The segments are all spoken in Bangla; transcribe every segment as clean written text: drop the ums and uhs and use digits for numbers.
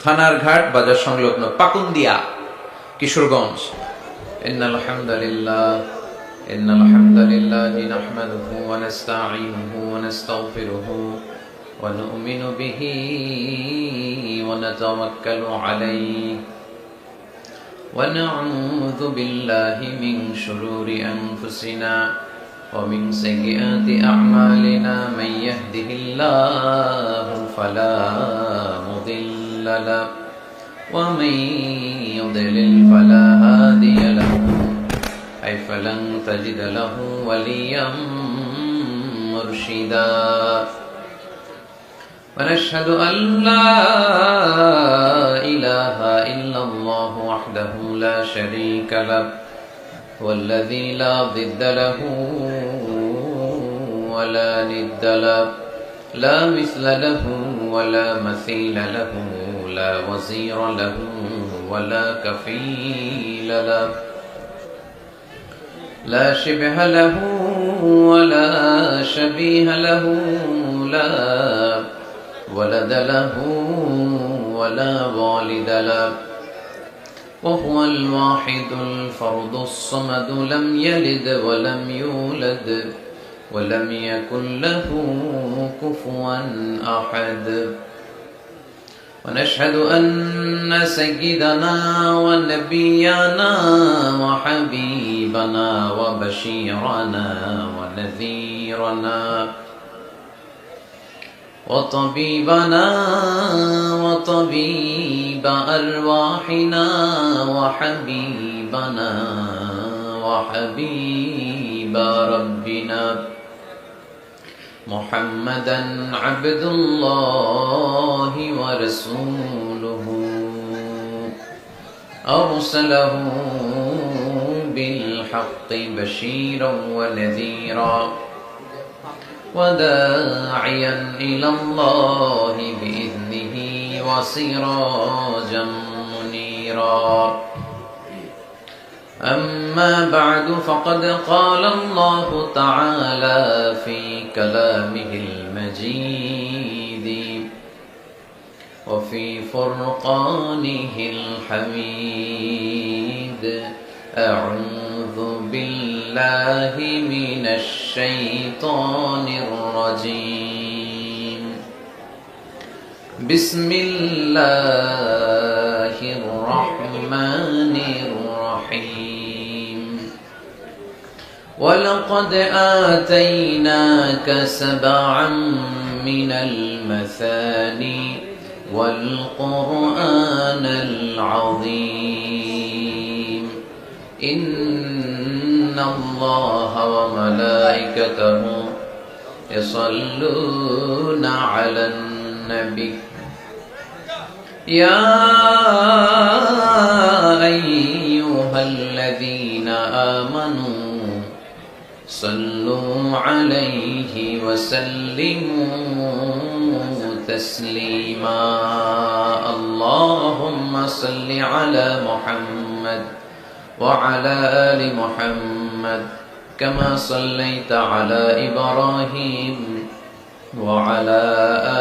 থানার ঘাট বাজার সংলগ্ন পাকুন্দিয়া, কিশোরগঞ্জ। ইন্নাল হামদালিল্লাহ নাহমাদুহু ওয়া নাস্তাঈনুহু ওয়া নাস্তাগফিরুহু ওয়া নু'মিনু বিহি ওয়া নাতাওয়াক্কালু আলাইহি ওয়া নাউযু বিল্লাহি মিন শুরুরি আনফুসিনা ওয়া মিন সাইয়্যাতি আ'মালিনা মান ইয়াহদিহিল্লাহু ফালা মুদিল্লা লাহু ওয়া মান ইউদ্লিল ফালা হাদিয়া লাহু أي فلن تجد له وليا مرشدا ونشهد أن لا إله إلا الله وحده لا شريك له والذي لا ضد له ولا ند له لا مثل له ولا مثيل له لا وزير له ولا كفيل له لا شبه له ولا شبيه له لا ولد له ولا والد له وهو الواحد الفرد الصمد لم يلد ولم يولد ولم يكن له كفوا أحد ونشهد أن سيدنا ونبينا وحبيبنا وبشيرنا ونذيرنا وطبيبنا وطبيب أرواحنا وحبيبنا وحبيب ربنا محمدا عبد الله ورسوله أرسله بالحق بشيرا ونذيرا وداعيا إلى الله بإذنه وسراجا منيرا أما بعد فقد قال الله تعالى في كلامه المجيد وفي فرقانه الحميد أعوذ بالله من الشيطان الرجيم بسم الله الرحمن الرحيم ولقد آتيناك سبعا من المثاني والقرآن العظيم إن الله وملائكته يصلون على النبي يا أيها الذين آمنوا صلوا عليه وسلموا تسليما اللهم صل على محمد وعلى آل محمد كما صليت على إبراهيم وعلى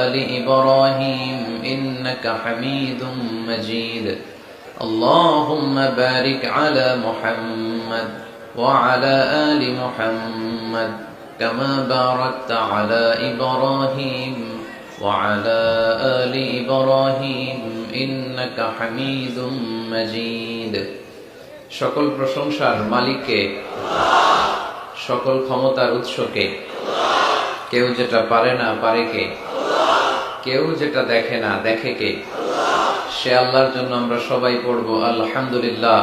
آل إبراهيم إنك حميد مجيد اللهم بارك على محمد وعلى آل محمد كما باركت على إبراهيم وعلى آل إبراهيم إنك حميد مجيد সকল প্রশংসার মালিককে, সকল ক্ষমতার উৎসকে। কেউ যেটা পারে না পারে কে? কেউ যেটা দেখে না দেখে কে? সে আল্লাহর জন্য আমরা সবাই পড়বো আলহামদুলিল্লাহ।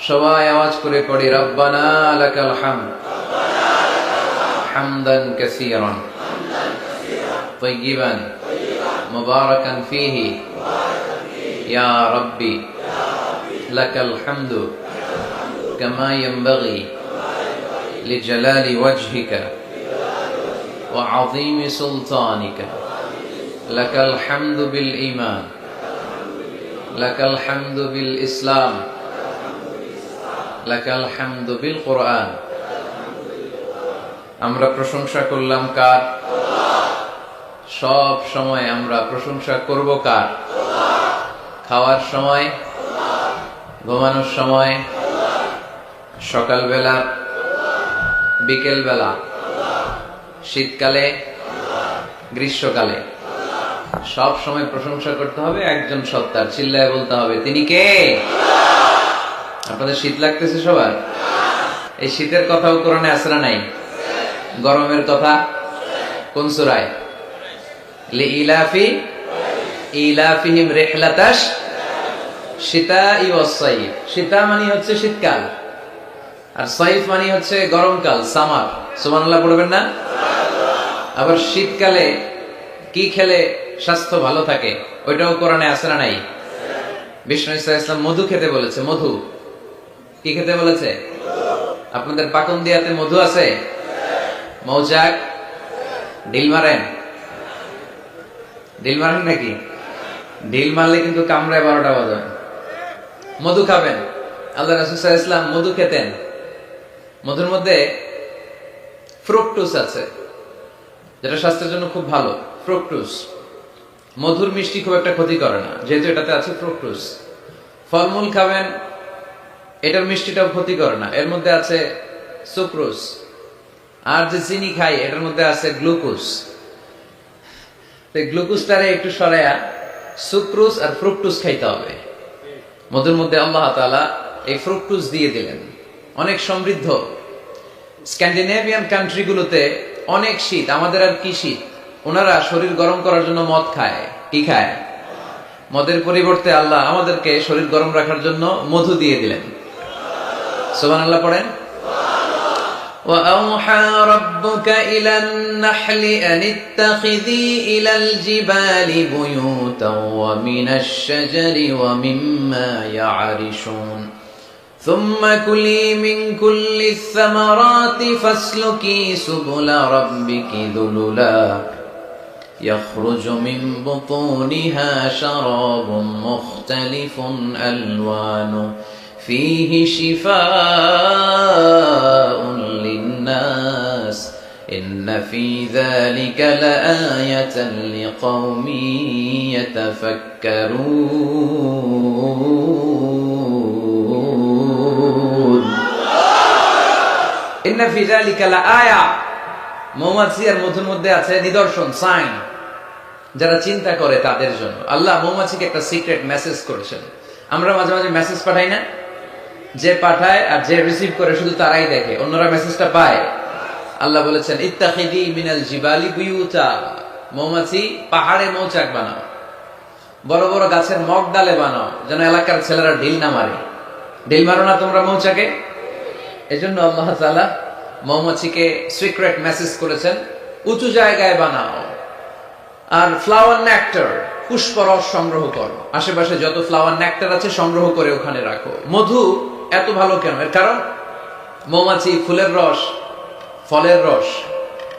সবাই আওয়াজ করে পড়ি রব্বানা লাকাল হামদ হামদান কাসীরান তাইয়িবান মুবারাকান ফীহি ইয়া রাব্বি লাকাল হামদু কামা ইয়ানবাগি লিজালালি ওয়াজহিকা ওয়া আযীমি সুলতানিকা লাকাল হামদু বিল ঈমান লাকাল হামদু বিল ইসলাম লাকাল হামদু বিল কুরআন। আমরা প্রশংসা করলাম কার? সব সময় আমরা প্রশংসা করব কার? খাওয়ার সময়, ঘুমানোর সময়, সকালবেলা, বিকেলবেলা, শীতকালে, গ্রীষ্মকালে, সব সময় প্রশংসা করতে হবে একজন সত্তার। চিল্লায় বলতে হবে, তিনি কে? আপনাদের শীত লাগতেছে সবার? এই শীতের কথাও কোরআনে আছে না নাই? গরমের কথা কোন সূরায়? লিইলাফি ইলাফিহিম রিহলাতাশ শিতাই ওয়াস সাইফ। শীতা মানে হচ্ছে শীতকাল, আর সাইফ মানে হচ্ছে গরমকাল, সামার। সুবহানাল্লাহ পড়বেন না? আবার শীতকালে কি খেলে স্বাস্থ্য ভালো থাকে ওইটাও কোরআনে আছে না নাই? বিষ্ণু ইসলাম মধু খেতে বলেছে। মধু কি খেতে বলেছে? আপনাদের পাকন দিয়াতে মধু আছে? মৌচাক ঢিল মারেন? ঢিল মারেন নাকি? ঢিল মারলে কিন্তু কামড়ায় 12টা বাজায়। মধু খাবেন। আল্লাহ রাসূল সাল্লাল্লাহু আলাইহি ওয়াসাল্লাম মধু খেতেন। মধুর মধ্যে ফ্রুকটোজ আছে, যেটা স্বাস্থ্যের জন্য খুব ভালো। ফ্রুকটোজ, মধুর মিষ্টি খুব একটা ক্ষতি করে না, যেহেতু এটাতে আছে ফ্রুকটোজ। ফলমূল খাবেন, এটার মিষ্টিটাও ক্ষতি করে না, এর মধ্যে আছে সুক্রোজ। আর যে চিনি খাই এটার মধ্যে আছে গ্লুকোজ। গ্লুকোজটারে একটু সরাইয়া সুক্রোজ আর ফ্রুকটোজ খাইতে হবে। মধুর মধ্যে আল্লাহ তাআলা এই ফ্রুকটোজ দিয়ে দিলেন। অনেক সমৃদ্ধ। স্ক্যান্ডিনেভিয়ান কান্ট্রিগুলোতে অনেক শীত, আমাদের আর কি শীত। ওনারা শরীর গরম করার জন্য মদ খায়। কি খায়? মদের পরিবর্তে আল্লাহ আমাদেরকে শরীর গরম রাখার জন্য মধু দিয়ে দিলেন। সুবহানাল্লাহ পড়েন। وَأَوْحَى رَبُّكَ إِلَى النَّحْلِ أَنِ اتَّخِذِي إِلَى الْجِبَالِ بُيُوتًا وَمِنَ الشَّجَرِ وَمِمَّا يَعْرِشُونَ ثُمَّ كُلِي مِنْ كُلِّ الثَّمَرَاتِ فَاسْلُكِي سُبُلَ رَبِّكِ ذُلُلًا يَخْرُجُ مِنْ بُطُونِهَا شَرَابٌ مُخْتَلِفٌ أَلْوَانُهُ فِيهِ شِفَاءٌ لِلنَّاسِ إِنَّ فِي ذَلِكَ لَآيَةً لِقَوْمٍ يَتَفَكَّرُونَ إِنَّ فِي ذَلِكَ لَآيَةً। মৌমাছি আর মধুর মধ্যে আছে নিদর্শন, সাইন, যারা চিন্তা করে তাদের জন্য। আল্লাহ মৌমাছিকে একটা সিক্রেট মেসেজ করেছেন। আমরা মাঝে মাঝে মেসেজ পাঠাই না? যে পাঠায় আর যে রিসিভ করে শুধু তারাই দেখে, অন্যরা মেসেজটা পায়। আল্লাহ বলেছেন ইত্তাখিদি মিনাল জিবালি বুয়ুতা, মৌমাছি পাহাড়ে মৌচাক বানাও, বড় বড় গাছের মগ ডালে বানাও, যেন এলাকার ছেলেরা ঢিল না মারে। ঢিল মারো না তোমরা মৌচাকে। এজন্য আল্লাহ তাআলা মৌমাছিকে সিক্রেট মেসেজ করেছেন, উঁচু জায়গায় বানাও। আর ফ্লাওয়ার নেক্টার, পুষ্পরস সংগ্রহ করো, আশেপাশে যত ফ্লাওয়ার নেক্টার আছে সংগ্রহ করে ওখানে রাখো। মধু এত ভালো কেন? এর কারণ মৌমাছি ফুলের রস, ফলের রস,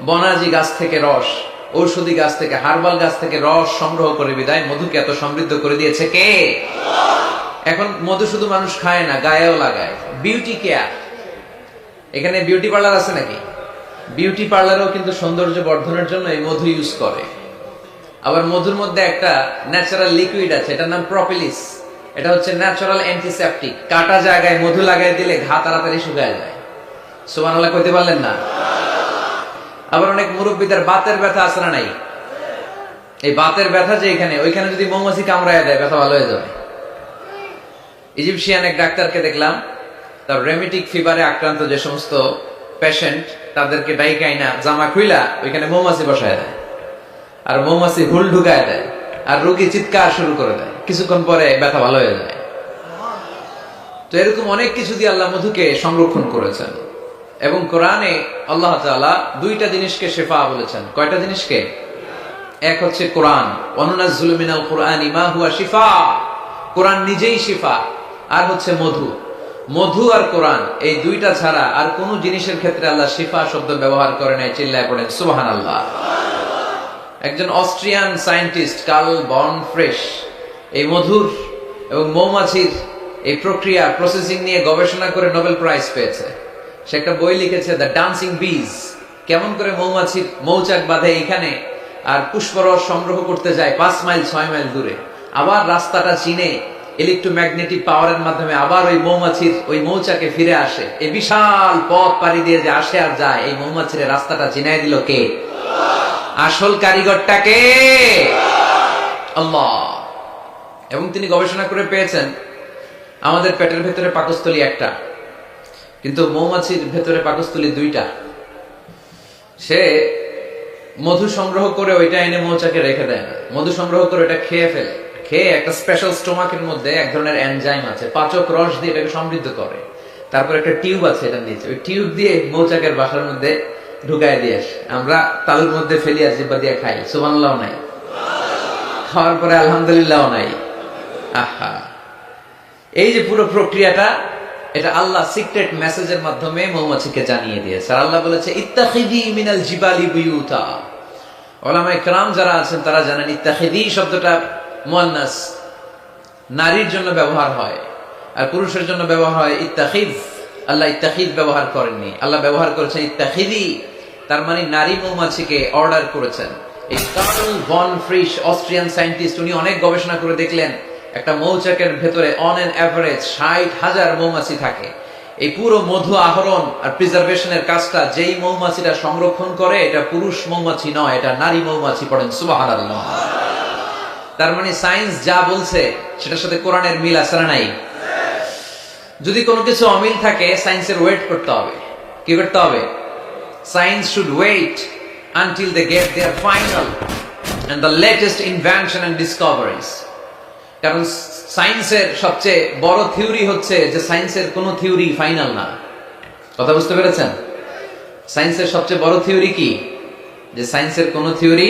বনাজি গাছ থেকে রস, ঔষধি গাছ থেকে, হার্বাল গাছ থেকে রস সংগ্রহ করে বিদায় মধুকে এত সমৃদ্ধ করে দিয়েছে কে? এখন মধু শুধু মানুষ খায় না, গায়েও লাগায়। বিউটি কেয়ার, এখানে বিউটি পার্লার আছে নাকি? বিউটি পার্লারেও কিন্তু সৌন্দর্য বর্ধনের জন্য এই মধু ইউজ করে। আবার মধুর মধ্যে একটা ন্যাচারাল লিকুইড আছে, এটার নাম প্রপিলিস। এটা হচ্ছে ন্যাচারাল অ্যান্টিসেপটিক। কাটা জায়গায় মধু লাগাই দিলে ঘা তাড়াতাড়ি শুকায় যায়। সুবহানাল্লাহ কইতে পারলেন না? আবার অনেক মুরব্বীদের বাতের ব্যথা আছে না নাই? এই বাতের ব্যথা যে এখানে, ওইখানে যদি মৌমাছি কামড়ায় দেয় ব্যথা ভালো হয়ে যাবে। ইজিপশিয়ান এক ডাক্তারকে দেখলাম, তার রেমিটিক ফিভারে আক্রান্ত যে সমস্ত পেশেন্ট তাদেরকে ডাইকাইনা জামা খুইলা ওইখানে মৌমাছি বসায় দেয়, আর মৌমাছি হুল ঢুকায় দেয়, আর রোগী চিৎকার শুরু করে দেয়। কিছুক্ষণ পরে ব্যথা ভালো হয়ে যায়। তো এরকম অনেক কিছু দিয়ে আল্লাহ মধুকে সংরক্ষণ করেছেন। এবং কোরআনে আল্লাহ তাআলা দুইটা জিনিসকে শিফা বলেছেন। কয়টা জিনিসকে? এক হচ্ছে কোরআন, ওয়ানুনাজ্জিলু মিনাল কুরআনি মা হুয়া শিফা, কোরআন নিজেই শিফা। আর হচ্ছে মধু। মধু আর কোরআন, এই দুইটা ছাড়া আর কোন জিনিসের ক্ষেত্রে আল্লাহ শিফা শব্দ ব্যবহার করে নাই। চিল্লায় পড়েন সুবহানাল্লাহ। একজন অস্ট্রিয়ান সায়েন্টিস্ট কার্ল বর্নফ্রেশ এই মধুর এবং মৌমাছির এই প্রক্রিয়া প্রসেসিং নিয়ে গবেষণা করে নোবেল প্রাইজ পেয়েছে। সে একটা বই লিখেছে, দ্য ডান্সিং বিজ, কেমন করে মৌমাছির মৌচাক বাঁধে এখানে আর পুষ্পরস সংগ্রহ করতে যায় 5 মাইল 6 মাইল দূরে, আবার রাস্তাটা চিনে ইলেকট্রোম্যাগনেটিক পাওয়ারের মাধ্যমে আবার ওই মৌমাছির ওই মৌচাকে ফিরে আসে। এই বিশাল পথ পাড়ি দিয়ে যে আসে আর যায়, এই মৌমাছির রাস্তাটা চিনাই দিল কে? আসল কারিগরটা কে? আল্লাহ। এবং তিনি গবেষণা করে পেয়েছেন আমাদের পেটের ভেতরে পাকস্থলী একটা, কিন্তু মৌমাছির ভেতরে পাকস্থলী 2টা। সে মধু সংগ্রহ করে ওইটা এনে মৌচাকে রেখে দেয় না, মধু সংগ্রহ করে ওটা খেয়ে ফেলে। খেয়ে একটা স্পেশাল স্টোমাকের মধ্যে এক ধরনের এনজাইম আছে, পাচক রস দিয়ে এটাকে সমৃদ্ধ করে। তারপর একটা টিউব আছে এটা নিচে, ওই টিউব দিয়ে মৌচাকের বাসার মধ্যে ঢুকায় দিয়ে আসে। আমরা তালুর মধ্যে ফেলি আর জিব্বা দিয়ে খাই, সুবহানাল্লাহ নাই, খাওয়ার পরে আলহামদুলিল্লাহ নাই। আহা, এই যে পুরো প্রক্রিয়াটা, এটা আল্লাহ সিক্রেট মেসেজের মাধ্যমে মৌমাছিকে জানিয়ে দিয়েছে। আর আল্লাহ বলেছে ইত্তাখিদি মিনাল জিবালি বুয়ুতা। উলামায়ে কেরাম যারা আছেন তারা জানেন ইত্তাখিদি শব্দটা মুয়ান্নাস, নারীর জন্য ব্যবহার হয়, আর পুরুষের জন্য ব্যবহার হয় ইত্তাখিদ। আল্লাহ ইত্তাখিদ ব্যবহার করেননি, আল্লাহ ব্যবহার করেছেন ইত্তাখিদি। তার মানে নারী মৌমাছিকে অর্ডার করেছেন। এই Karl von Frisch, Austrian scientist, উনি অনেক গবেষণা করে দেখলেন একটা মৌচাকের ভেতরে অন এন এভারেজ 60,000 মৌমাছি থাকে। এই পুরো মধু আহরণ আর প্রিজার্ভেশনের কাজটা যেই মৌমাছিটা সংরক্ষণ করে, এটা পুরুষ মৌমাছি নয়, এটা নারী মৌমাছি। পড়েন সুবহানাল্লাহ। তার মানে সায়েন্স যা বলছে সেটার সাথে কোরআনের মিল আছে না নাই? যদি কোনো কিছু অমিল থাকে, সায়েন্সের ওয়েট করতে হবে। কি করতে হবে? Science should wait until they get their final and the latest invention and discoveries. কারণ সায়েন্সের সবচেয়ে বড় থিওরি হচ্ছে যে সায়েন্সের কোনো থিওরি ফাইনাল না। কথা বুঝতে পেরেছেন? সায়েন্সের সবচেয়ে বড় থিওরি কি? যে সায়েন্সের কোনো থিওরি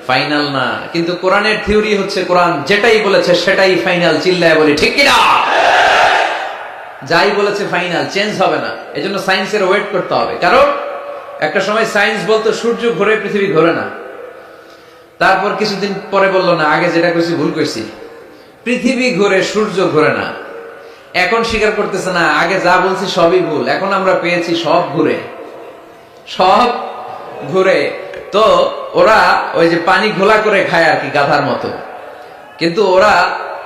ফাইনাল না। কিন্তু কোরআনের থিওরি হচ্ছে কোরআন যেটাই বলেছে সেটাই ফাইনাল। চিল্লায় বলি ঠিক কিনা? যাই বলেছে ফাইনাল, চেঞ্জ হবে না। এজন্য সায়েন্সের ওয়েট করতে হবে। কারণ একটা সময় সায়েন্স বলতো সূর্য ঘোরে, পৃথিবী ঘোরে না। তারপর কিছুদিন পরে বললো না, আগে যেটা কইছি ভুল কইছি, পৃথিবী ঘোরে, সূর্য ঘোরে না। এখন স্বীকার করতেছে না, আগে যা বলছি সবই ভুল। এখন আমরা পেয়েছি সব ঘুরে, সব ঘুরে। তো ওরা ওই যে পানি ঘোলা করে খায় আর কি, গাধার মতো। কিন্তু ওরা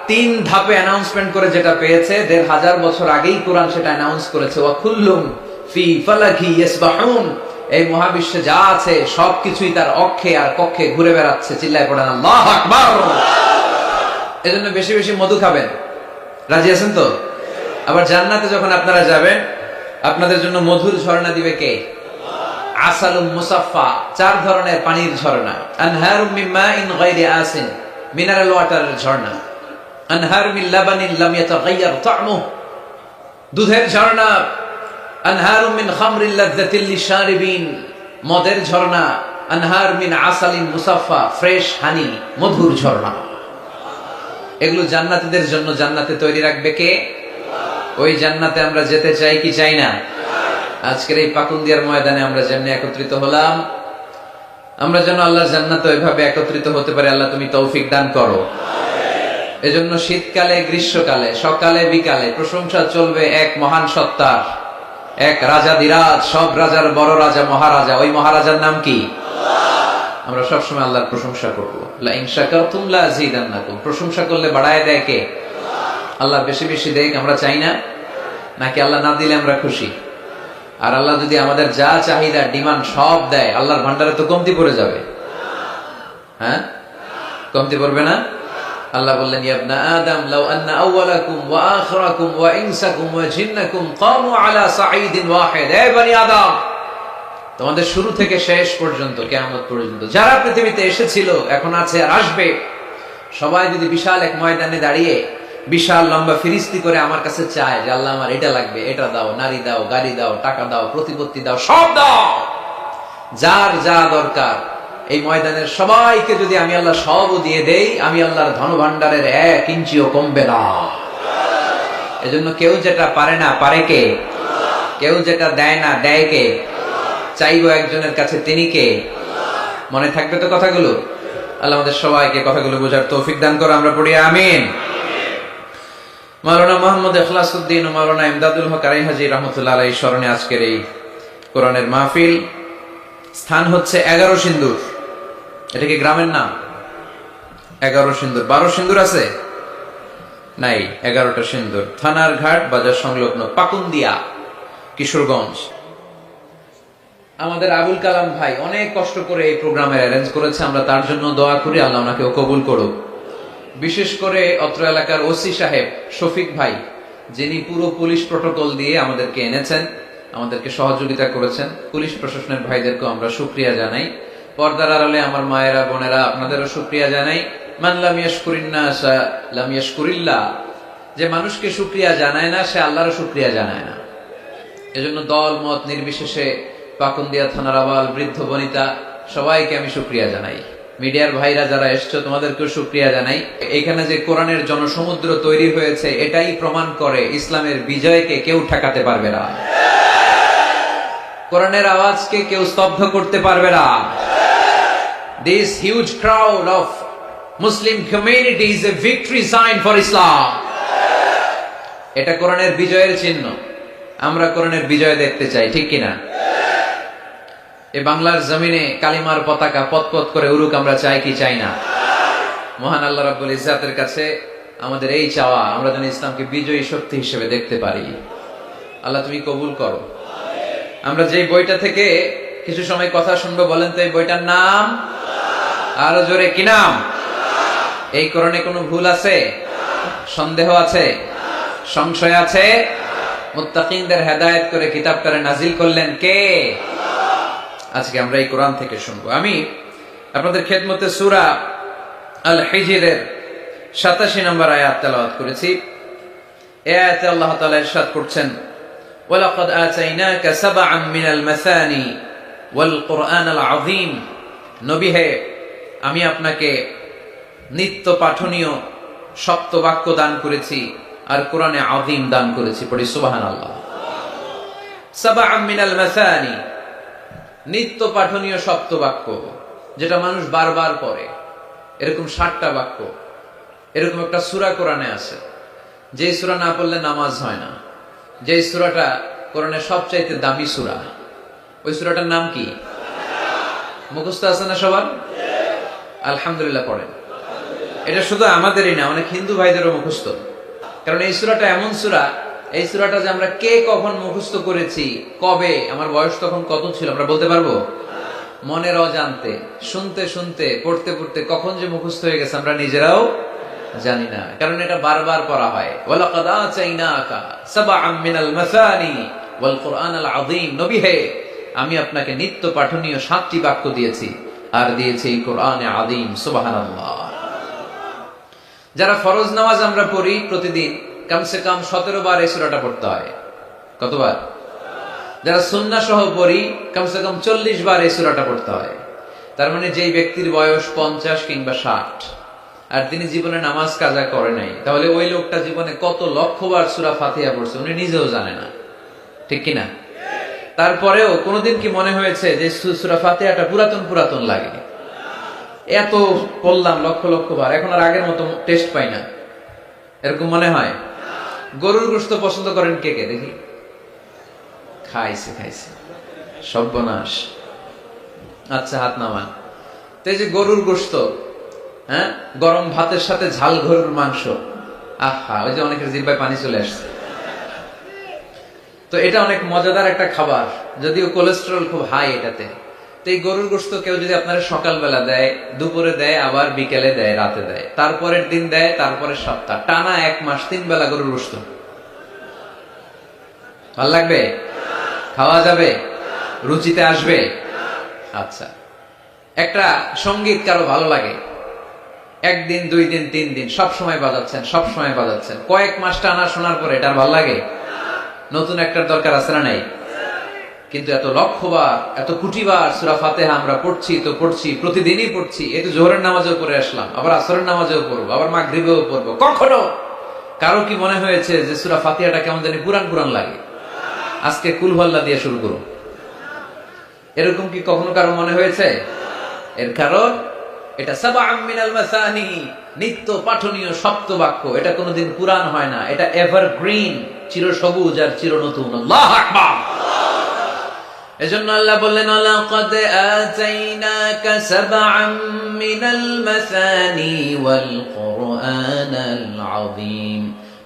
3 ধাপে অ্যানাউন্সমেন্ট করে যেটা পেয়েছে, 1500 বছর আগেই কোরআন সেটা অ্যানাউন্স করেছে। ওয়া কুল্লুম ফি ফালাকি ইয়াসবাহুন। এই মহাবিশ্বে যা আছে সবকিছুই তার অক্ষে আর কক্ষে ঘুরে বেড়াচ্ছে। চিল্লায় পড়েন আল্লাহু আকবার। এজন্য বেশি বেশি মধু খাবেন। রাজি আছেন তো? আবার জান্নাতে যখন আপনারা যাবেন, আপনাদের জন্য মধুর ঝর্ণা দিবে কে? আসালুম মুসাফফা, 4 ধরনের পানির ঝর্ণা। আনহারুম মিন মাইন গায়রি আসিন, মিনারেল ওয়াটারের ঝর্ণা। আনহার মিন লাবানিন লাম ইয়াতাগায়্যার তা'মুহু, দুধের ঝর্ণা। আনহারুম মিন খামরিল লাযযাতিল লিশারিবিন, মদের ঝর্ণা। আনহার মিন আসালিন মুসাফফা, ফ্রেশ হানি, মধুর ঝর্ণা। এগুলো জান্নাতীদের জন্য জান্নাতে তৈরি রাখবে কে? ওই জান্নাতে আমরা যেতে চাই কি চাই না? আজকের এই পাকুন্দিয়ার ময়দানে আমরা যেমনি একত্রিত হলাম, আমরা যেন আল্লাহর জান্নাতে ওইভাবে একত্রিত হতে পারি। আল্লাহ তুমি তৌফিক দান করো। এজন্য শীতকালে, গ্রীষ্মকালে, সকালে বিকালে প্রশংসা চলবে এক মহান সত্তার, এক রাজাধিরাজ, সব রাজার বড় রাজা, মহারাজা। ওই মহারাজার নাম কি? আমরা সবসময় আল্লাহর প্রশংসা করবো। লা ইন শাকারতুম লা আযীদান্নাকুম। প্রশংসা করলে বাড়ায় দেয় কে? আল্লাহ বেশি বেশি দেয়। আমরা চাই না? নাকি আল্লাহ না দিলে আমরা খুশি? আর আল্লাহ যদি আমাদের যা চাহিদা, ডিমান্ড সব দেয়, আল্লাহর ভান্ডারে তো কমতি পড়ে যাবে। হ্যাঁ, কমতি পড়বে না? আল্লাহ বললেন ইয়া ইবনা আদম লাউ আন্না আউওয়ালাকুম ওয়া আখিরাকুম ওয়া ইনসাকুম ওয়া জিন্নাকুম কামু আলা সাঈদিন ওয়াহিদ। হে বনি আদম, তোমাদের শুরু থেকে শেষ পর্যন্ত, কিয়ামত পর্যন্ত যারা পৃথিবীতে এসেছিল, এখন আছে আর আসবে, সবাই যদি বিশাল এক ময়দানে দাঁড়িয়ে বিশাল লম্বা ফিরিস্তি করে আমার কাছে চায় যে আল্লাহ আমার এটা লাগবে, এটা দাও, নারী দাও, গাড়ি দাও, টাকা দাও, প্রতিপত্তি দাও, সব দাও, যার যা দরকার, এই ময়দানের সবাইকে যদি আমি আল্লাহ সবও দিয়ে দেই, আমি আল্লাহর ধনভাণ্ডারের 1 ইঞ্চিও কমবে না। এজন্য কেউ যেটা পারে না, পারে কে? কেউ যেটা দেয় না, দেয় কে? চাইবো একজনের কাছে, তিনি কে? মনে থাকবে তো কথাগুলো? আল্লাহ আমাদের সবাইকে কথাগুলো বোঝার তৌফিক দান করো। আমরা পড়ি আমিন। মাওলানা মুহাম্মদ ইখলাসউদ্দিন ও মাওলানা ইমদাদুল হক আরাই হাজী রাহমাতুল্লাহ আলাইহির স্মরণে আজকের এই কোরআনের মাহফিল। স্থান হচ্ছে 11 সিন্দুর। এটা কি গ্রামের নাম? 11 সিন্দুর। 12 সিন্দুর আছে নাই? 11টা সিন্দুর। থানার ঘাট বাজার সংলগ্ন পাকুন্দিয়া, কিশোরগঞ্জ। আমাদের আবুল কালাম ভাই অনেক কষ্ট করে এই প্রোগ্রামের অ্যারেঞ্জ করেছে, আমরা তার জন্য দোয়া করি আল্লাহ ওনাকেও কবুল করুক। বিশেষ করে অত্র এলাকার ওসি সাহেব শফিক ভাই, যিনি পুরো পুলিশ প্রটোকল দিয়ে আমাদেরকে এনেছেন, আমাদেরকে সহযোগিতা করেছেন। পুলিশ প্রশাসনের ভাইদেরকেও আমরা শুকরিয়া জানাই। পর্দার আড়ালে আমার মায়েরা বোনেরা, আপনাদেরও শুকরিয়া জানাই। মান লাম ইয়াশকুরিন্নাস লাম ইয়াশকুরিল্লাহ, যে মানুষকে শুকরিয়া জানায় না সে আল্লাহরও শুকরিয়া জানায় না। এজন্য দল মত নির্বিশেষে পাকুন্দিয়া থানার আবাল বৃদ্ধ বনিতা সবাইকে আমি শুকরিয়া জানাই। মিডিয়ার ভাইরা যারা এসছো তোমাদেরকেও শুকরিয়া জানাই। এখানে যে কোরআনের জনসমুদ্র তৈরি হয়েছে এটাই প্রমাণ করে ইসলামের বিজয়কে কেউ ঠেকাতে পারবে না, কোরআনের আওয়াজকে কেউ স্তব্ধ করতে পারবে না। This huge crowd of Muslim community is a victory sign for Islam. এটা কোরআনের বিজয়ের চিহ্ন। আমরা কোরআনের বিজয় দেখতে চাই, ঠিক কিনা? এই বাংলার জমিনে কালিমার পতাকা পতপত করে উড়ুক, আমরা চাই কি চাই না? মহান আল্লাহ রাব্বুল ইজ্জাতের কাছে আমাদের এই চাওয়া, আমরা যেন ইসলামকে বিজয়ী শক্তি হিসেবে দেখতে পারি। আল্লাহ তুমি কবুল করো। আমরা যে বইটা থেকে কিছু সময় কথা শুনবো, বলেন তো এই বইটার নাম? আরো জোরে, কি নাম? এই কোরআনে কোনো ভুল আছে? সন্দেহ আছে? সংশয় আছে? মুত্তাকিনদের হেদায়েত করে কিতাবটারে নাজিল করলেন কে? আজকে আমরা এই কোরআন থেকে শুনবো। আমি আপনাদের খেদমতে সূরা আল হিজরের 87 নম্বর আয়াত তেলাওয়াত করেছি। এই আয়াতে আল্লাহ তাআলা ইরশাদ করছেন, ওয়ালাকাদ আতাইনাকা সাবআন মিনাল মাসানি ওয়াল কুরআনাল আযীম। নবী হে, আমি আপনাকে নিত্য পাঠনীয় সপ্তবাক্য দান করেছি আর কোরআনে আযীম দান করেছি। পড়ি সুবহানাল্লাহ। সাবআন মিনাল মাসানি, নিত্য পাঠনীয় সপ্তবাক্য, যেটা মানুষ বারবার পড়ে, এরকম 60টা বাক্য। এরকম একটা সূরা কোরআনে আছে, যে সূরা না পড়লে নামাজ হয় না, যে সূরাটা কোরআনের সবচাইতে দামি সূরা। ওই সূরাটার নাম কি? মুখস্থ আছে না সবার? আলহামদুলিল্লাহ পড়েন। এটা শুধু আমাদেরই না, অনেক হিন্দু ভাইদেরও মুখস্থ। কারণ এই সূরাটা এমন সূরা, এই সূরাটা যে আমরা কে কখন মুখস্থ করেছি, কবে, আমার বয়স তখন কত ছিল আমরা বলতে পারবো? মনের অজান্তে, শুনতে শুনতে, পড়তে পড়তে কখন যে মুখস্থ হয়ে গেছে আমরা নিজেরাও জানি না। কারণ এটা বারবার পড়া হয়। ওয়ালাকাদ আতাইনাকা সাবআন মিনাল মাসানি ওয়াল কুরআনাল আযীম। নবী হে, আমি আপনাকে নিত্য পাঠনীয় 7টি বাক্য দিয়েছি আর দিয়েছি এই কোরআনে আযীম। সুবহানাল্লাহ। যারা ফরজ নামাজ আমরা পড়ি প্রতিদিন, কমসে কম 17 বার এই সূরাটা পড়তে হয়। কতবার? যারা সুন্নাহ সহ পড়ি, কমসে কম 40 বার এই সূরাটা পড়তে হয়। তার মানে যেই ব্যক্তির বয়স 50 কিংবা 60 আর তিনি জীবনে নামাজ কাজা করে নাই, তাহলে ওই লোকটা জীবনে কত লক্ষবার সূরা ফাতিহা পড়ছে উনি নিজেও জানে না, ঠিক কিনা? তারপরেও কোনোদিন কি মনে হয়েছে যে সূরা ফাতিহাটা পুরাতন পুরাতন লাগে? এত পড়লাম লক্ষ লক্ষ বার, এখন আর আগের মতো টেস্ট পাই না, এরকম মনে হয়? গরুর গোশত পছন্দ করেন কে কে দেখি? খাইছে খাইছে, সর্বনাশ। আচ্ছা, হাত নামান। তো এই যে গরুর গোশত, হ্যাঁ, গরম ভাতের সাথে ঝাল গরুর মাংস, আহা, ওই যে অনেকের জিহ্বায় পানি চলে আসছে। তো এটা অনেক মজাদার একটা খাবার, যদিও কোলেস্টেরল খুব হাই এটাতে। তো এই গরুর গোশত কেউ যদি আপনারা সকালবেলা দেয়, দুপুরে দেয়, আবার বিকেলে দেয়, রাতে দেয়, তারপরের দিন দেয়, তারপরের সপ্তাহ, টানা 1 মাস 3 বেলা গরুর গোশত, ভাল লাগবে? খাওয়া যাবে? রুচিতে আসবে? আচ্ছা, একটা সঙ্গীত কারো ভালো লাগে, 1 দিন 2 দিন 3 দিন সব সময় বাজাচ্ছেন, সব সময় বাজাচ্ছেন, কয়েক মাস টানা শোনার পরে এটার ভালো লাগে? নতুন একটার দরকার আছে না নাই? কিন্তু এত লক্ষবার, এত কোটিবার সূরা ফাতিহা আমরা পড়ছি তো পড়ছি, প্রতিদিনই পড়ছি। এই তো জোহরের নামাজেও পড়ে আসলাম, আবার আসরের নামাজেও পড়বো, আবার মাগরিবেও পড়বো। কখনো কারো কি মনে হয়েছে যে সূরা ফাতিহাটা কেমন জানি পুরান পুরান লাগে, আজকে কুল হুয়াল্লাহ দিয়ে শুরু করো? এরকম কি কখনো কারো মনে হয়েছে? এর কারণ এটা সাবআন মিনাল মাসানি, নিত্য পাঠনীয় সপ্তবাক্য। এটা কোনোদিন পুরান হয় না, এটা এভারগ্রিন, চিরসবুজ আর চিরনতুন। আল্লাহু আকবার। এজন্য আল্লাহ বললেন লাকাদ আতাইনাকা সাবআম মিনাল মাসানি ওয়াল কুরআনাল আযীম।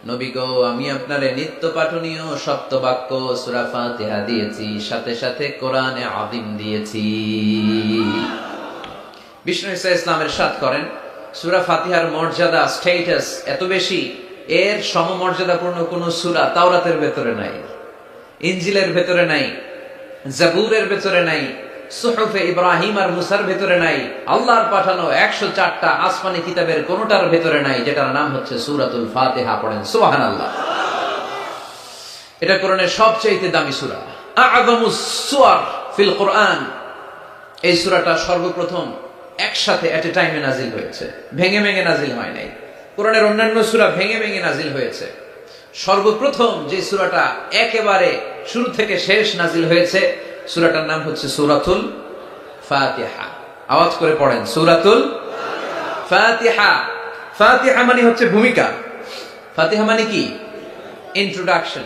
নবী গো, আমি আপনারে নিত্য পাঠনীয় সপ্তবাক্য সূরা ফাতিহা দিয়েছি, সাথে সাথে কোরআনে আযীম দিয়েছি। বিষ্ণু ঈসা ইসলাম ইরশাদ করেন, সূরা ফাতিহার মর্যাদা, স্ট্যাটাস এত বেশি, এর সমমর্যাদাপূর্ণ কোন সূরা তাওরাতের ভেতরে নাই, ইনজিলের ভেতরে নাই, জাবুরের ভেতরে নাই, সুহুফে ইব্রাহিম আর মুসার ভেতরে নাই, আল্লাহর পাঠানো 104টা আসমানি কিতাবের কোনটার ভেতরে নাই, যেটার নাম হচ্ছে সূরাতুল ফাতিহা। পড়েন সুবহানাল্লাহ। এটা কোরআনের সবচেয়ে দামি সূরা, আ'যামুস সুওয়ার ফিল কোরআন। এই সূরাটা সর্বপ্রথম একসাথে এট এ টাইমে নাজিল হয়েছে, ভেঙে ভেঙে নাজিল হয় নাই। কোরআনের অন্যান্য সূরা ভেঙে ভেঙে নাজিল হয়েছে, সর্বপ্রথম যে সূরাটা একেবারে শুরু থেকে শেষ নাজিল হয়েছে, সূরাটার নাম হচ্ছে সূরাতুল ফাতিহা। আওয়াজ করে পড়েন, সূরাতুল ফাতিহা। ফাতিহা মানে হচ্ছে ভূমিকা। ফাতিহা মানে কি? ইন্ট্রোডাকশন।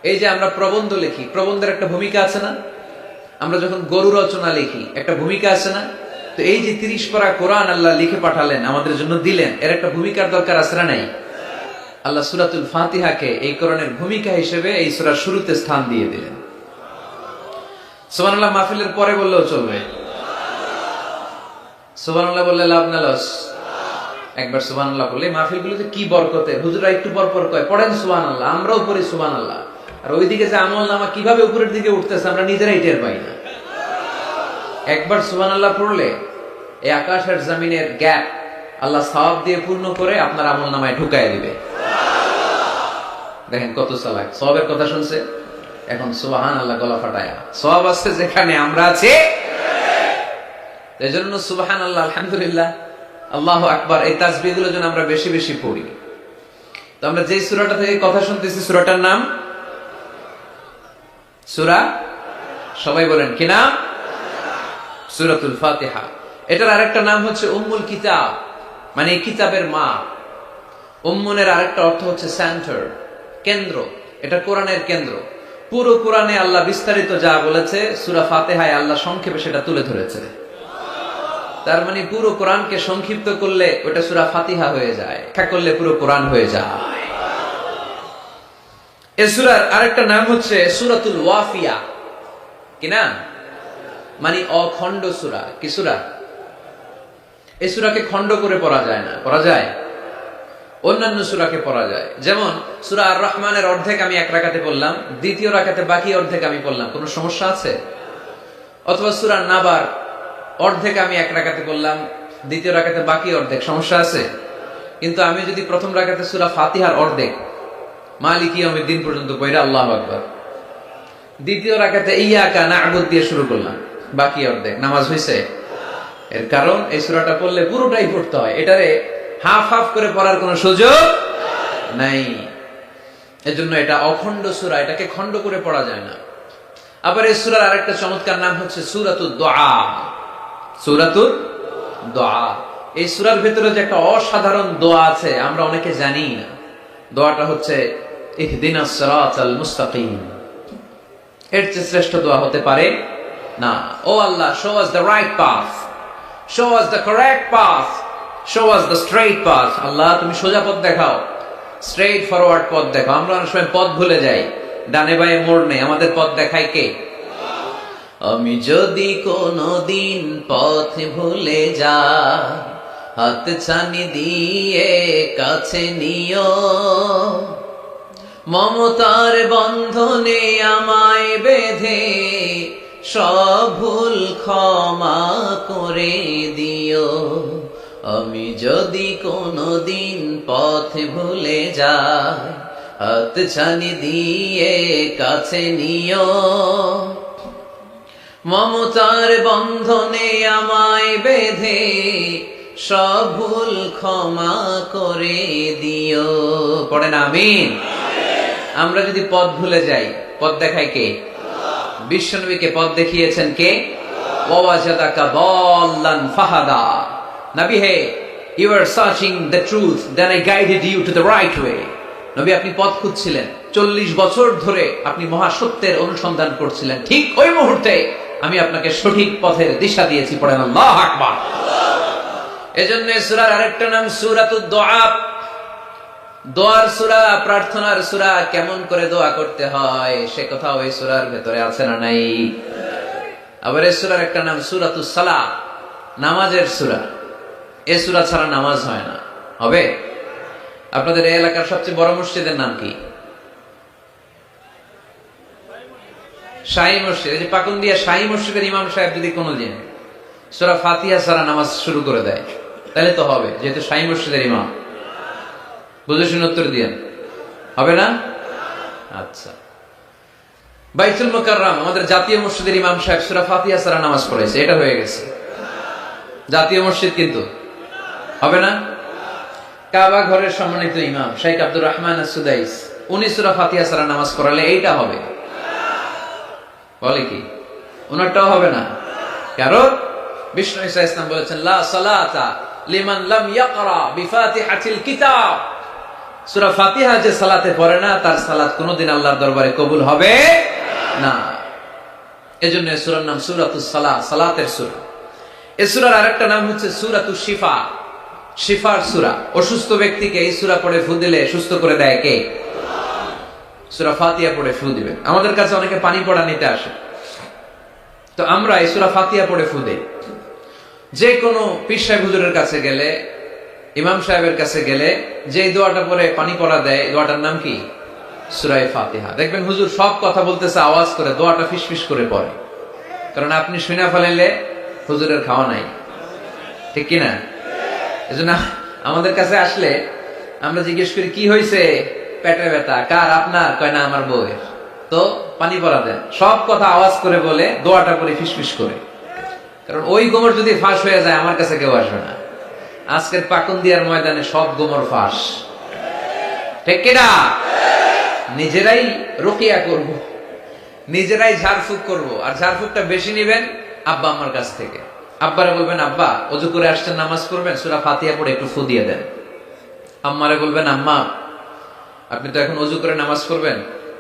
এই যে আমরা প্রবন্ধ লিখি, প্রবন্ধের একটা ভূমিকা আছে না? আমরা যখন গরু রচনা লিখি, একটা ভূমিকা আছে না? তো এই যে 30 পারা কোরআন আল্লাহ লিখে পাঠালেন, আমাদের জন্য দিলেন, এর একটা ভূমিকার দরকার আছে না নাই? আল্লাহ সূরাতুল ফাতিহাকে এই কোরআনের ভূমিকা হিসেবে এই সূরার শুরুতে স্থান দিয়ে দিলেন। সুবহানাল্লাহ মাহফিলের পরে বললেও চলবে, সুবহানাল্লাহ বললে লাভ না লস? একবার সুবহানাল্লাহ বললে মাহফিলগুলোতে কি বরকতের। হুজুরা একটু পর পর কয় পড়েন সুবহানাল্লাহ, আমরাও পড়ি সুবহানাল্লাহ, আর ওইদিকে যে আমলনামা কিভাবে উপরের দিকে উঠতেছে আমরা নিজেরাই টের পাই না। একবার সুবহানাল্লাহ পড়লে এই আকাশের জমিনের গ্যাপ আল্লাহ সওয়াব দিয়ে পূর্ণ করে আপনার আমলনামায় ঢুকায় দিবে। দেখেন কত চালাক, সওয়াবের কথা শুনছে, এখন সুবহানাল্লাহ গলা ফাটায়া। সওয়াব আছে যেখানে আমরা আছি, এজন্য সুবহানাল্লাহ, আলহামদুলিল্লাহ, আল্লাহু আকবার, এই তাসবিহগুলো যেন আমরা বেশি বেশি পড়ি। তো আমরা যে সূরাটা থেকে কথা শুনতেছি, সূরাটার নাম সূরা, সবাই বলেন কি নাম? সূরাতুল ফাতিহা। এটার আরেকটা নাম হচ্ছে উম্মুল কিতাব, মানে কিতাবের মা। উম্মুনের আরেকটা অর্থ হচ্ছে সেন্টার, কেন্দ্র। এটা কোরআনের কেন্দ্র। পুরো কোরআনে আল্লাহ বিস্তারিত যা বলেছে, সূরা ফাতিহায় আল্লাহ সংক্ষেপে সেটা তুলে ধরেছে। তার মানে পুরো কোরআনকে সংক্ষিপ্ত করলে ওটা সূরা ফাতিহা হয়ে যায়, ব্যাখ্যা করলে পুরো কোরআন হয়ে যায়। এই সূরার আরেকটা নাম হচ্ছে সূরাতুল ওয়াফিয়া। কি নাম? মানে অখণ্ড সূরা। কি সূরা? এই সূরাকে খণ্ড করে পড়া যায় না। পড়া যায়? অন্যান্য সূরাকে পড়া যায়। যেমন সূরা আর রহমানের অর্ধেক আমি এক রাকাতে পড়লাম, দ্বিতীয় রাকাতে বাকি অর্ধেক আমি পড়লাম, কোনো সমস্যা আছে? অথবা সূরা নাবার অর্ধেক আমি এক রাকাতে পড়লাম, দ্বিতীয় রাকাতে বাকি অর্ধেক, সমস্যা আছে? কিন্তু আমি যদি প্রথম রাকাতে সূরা ফাতিহার অর্ধেক মালিকি ইয়াউমিদ্দিন পর্যন্ত পড়া, আল্লাহু আকবার, দ্বিতীয় রাকাতে ইয়াকা না'বুদ দিয়ে শুরু করলাম, বাকি অর্ধেক, নামাজ হইছে? এর কারণ এই সূরাটা পড়লে পুরোটাই পড়তে হয়, এটারে হাফ হাফ করে পড়ার কোনো সুযোগ নাই। এজন্য এটা অখণ্ড সূরা, এটাকে খণ্ড করে পড়া যায় না। আবার এই সূরার আরেকটা চমৎকার নাম হচ্ছে সূরাতুদ দুআ। সূরাতুদ দুআ। এই সূরার ভিতরে যে একটা অসাধারণ দোয়া আছে, আমরা অনেকে জানি না। দোয়াটা হচ্ছে ইহদিনাস সিরাতাল মুস্তাকিম। এর চেয়ে শ্রেষ্ঠ দোয়া হতে পারে না। ও আল্লাহ, show us the right path, show us the correct path, show us the straight path. আল্লাহ, তুমি সোজা পথ দেখাও, স্ট্রেইট ফরওয়ার্ড পথ দেখাও। আমরা অনেক সময় পথ ভুলে যাই, ডানে বাঁয়ে মোড় নেই, আমাদের পথ দেখায় কে? আমি যদি কোনদিন পথ ভুলে যাই, হাত ছানি দিয়ে কাছে নিও, মমতার বন্ধনে আমায় বেঁধে সব ভুল ক্ষমা করে দিও। আমি যদি কোনদিন পথ ভুলে যাই, হাত ছানি দিয়ে কাছে নিও, মমতার বন্ধনে আমায় বেঁধে সব ভুল ক্ষমা করে দিও। পড়েন আমিন। আমরা যদি পথ ভুলে যাই, পথ দেখায় কে? বিশ্বনবীকে পথ দেখিয়েছেন কে? ওয়াজাদাকা দাল্লান ফাহাদা। নবী হে, you were searching the truth, then I guided you to the right way. নবী, আপনি পথ খুঁজছিলেন, 40 বছর ধরে আপনি মহাসত্যের অনুসন্ধান করছিলেন, ঠিক ওই মুহূর্তে আমি আপনাকে সঠিক পথের দিশা দিয়েছি। পড়েন আল্লাহু আকবার। এজন্য সূরার আরেকটা নাম সূরাতুদ দুআ, দোয়ার সূরা, প্রার্থনার সূরা। কেমন করে দোয়া করতে হয় সে কথা ওই সূরার ভেতরে আছে না নাই? আবার এই সূরার একটা নাম সূরাতুস সালাহ, নামাজের সূরা। এই সূরা ছাড়া নামাজ হয় না। হবে? আপনাদের এই এলাকার সবচেয়ে বড় মসজিদের নাম কি? শাহী মসজিদ। এই যে পাকুন্দিয়া শাহী মসজিদের ইমাম সাহেব যদি কোনোদিন সূরা ফাতিহা ছাড়া নামাজ শুরু করে দেয় তাহলে তো হবে, যেহেতু শাহী মসজিদের ইমাম। বুঝে শুনে উত্তর দিয়েন, হবে না? আচ্ছা, বাইতুল মুকাররম আমাদের জাতীয় মসজিদের ইমাম সাহেব সূরা ফাতিহা ছাড়া নামাজ পড়েছে, এটা হয়ে গেছে জাতীয় মসজিদ, কিন্তু হবে না? কাবা ঘরের সম্মানিত ইমাম শেখ আব্দুর রহমান আস-সুদাইস, উনি সূরা ফাতিহা ছাড়া নামাজ পড়ালে এইটা হবে? বলে কি ওনারটাও হবে না? কারণ বিষ্ণু ঈসা ইসলাম বলেছেন লা সালাতা লিমান লাম ইয়াকরা বিফাতিহাতিল কিতাব। সূরা ফাতিহা যে সালাতে পড়ে না তার সালাত কোনোদিন আল্লাহর দরবারে কবুল হবে না। এজন্য এই সূরার নাম সূরাতুস সালাহ, সালাতের সূরা। এই সূরার আরেকটা নাম হচ্ছে সূরাতুশ শিফা, শিফার সূরা। অসুস্থ ব্যক্তিকে এই সূরা পড়ে ফু দিলে সুস্থ করে দেয় কে? সূরা ফাতিহা পড়ে ফু দিবেন। আমাদের কাছে অনেকে পানি পড়া নিতে আসে, তো আমরা এই সূরা ফাতিহা পড়ে ফু দেই। যে কোনো পীর সাহেব হুজুরের কাছে গেলে, ইমাম সাহেবের কাছে গেলে যে দোয়াটা পরে পানি পড়া দেয়, দোয়াটার নাম কি? সূরা ফাতিহা। দেখবেন হুজুর সব কথা বলতেছে আওয়াজ করে, দোয়াটা ফিসফিস করে পড়ে, কারণ আপনি শুনে ফেলাইলে হুজুরের খাওয়া নাই, ঠিক কিনা? এজন্য আমাদের কাছে আসলে আমরা জিজ্ঞেস করি কি হয়েছে, পেটে ব্যথা। কার? আপনার? কয় না আমার বউয়ের। তো পানি পড়া দেন। সব কথা আওয়াজ করে বলে, দোয়াটা করে ফিসফিস করে, কারণ ওই গোমর যদি ফাঁস হয়ে যায় আমার কাছে কেউ আসবে না। আজকের পাকুন্দিয়ার ময়দানে সব গোমর ফাঁস, ঠিক কিনা? নিজেরাই রুকিয়া করব, নিজেরাই ঝাড়ফুঁক করব। আর ঝাড়ফুঁকটা বেশি নিবেন আব্বা আম্মার কাছ থেকে। আব্বারে বলবেন আব্বা ওযু করে আসছেন নামাজ পড়বেন, সূরা ফাতিহা পড়ে একটু ফু দিয়ে দেন। আম্মারে বলবেন আম্মা আপনি তো এখন ওযু করে নামাজ পড়বেন,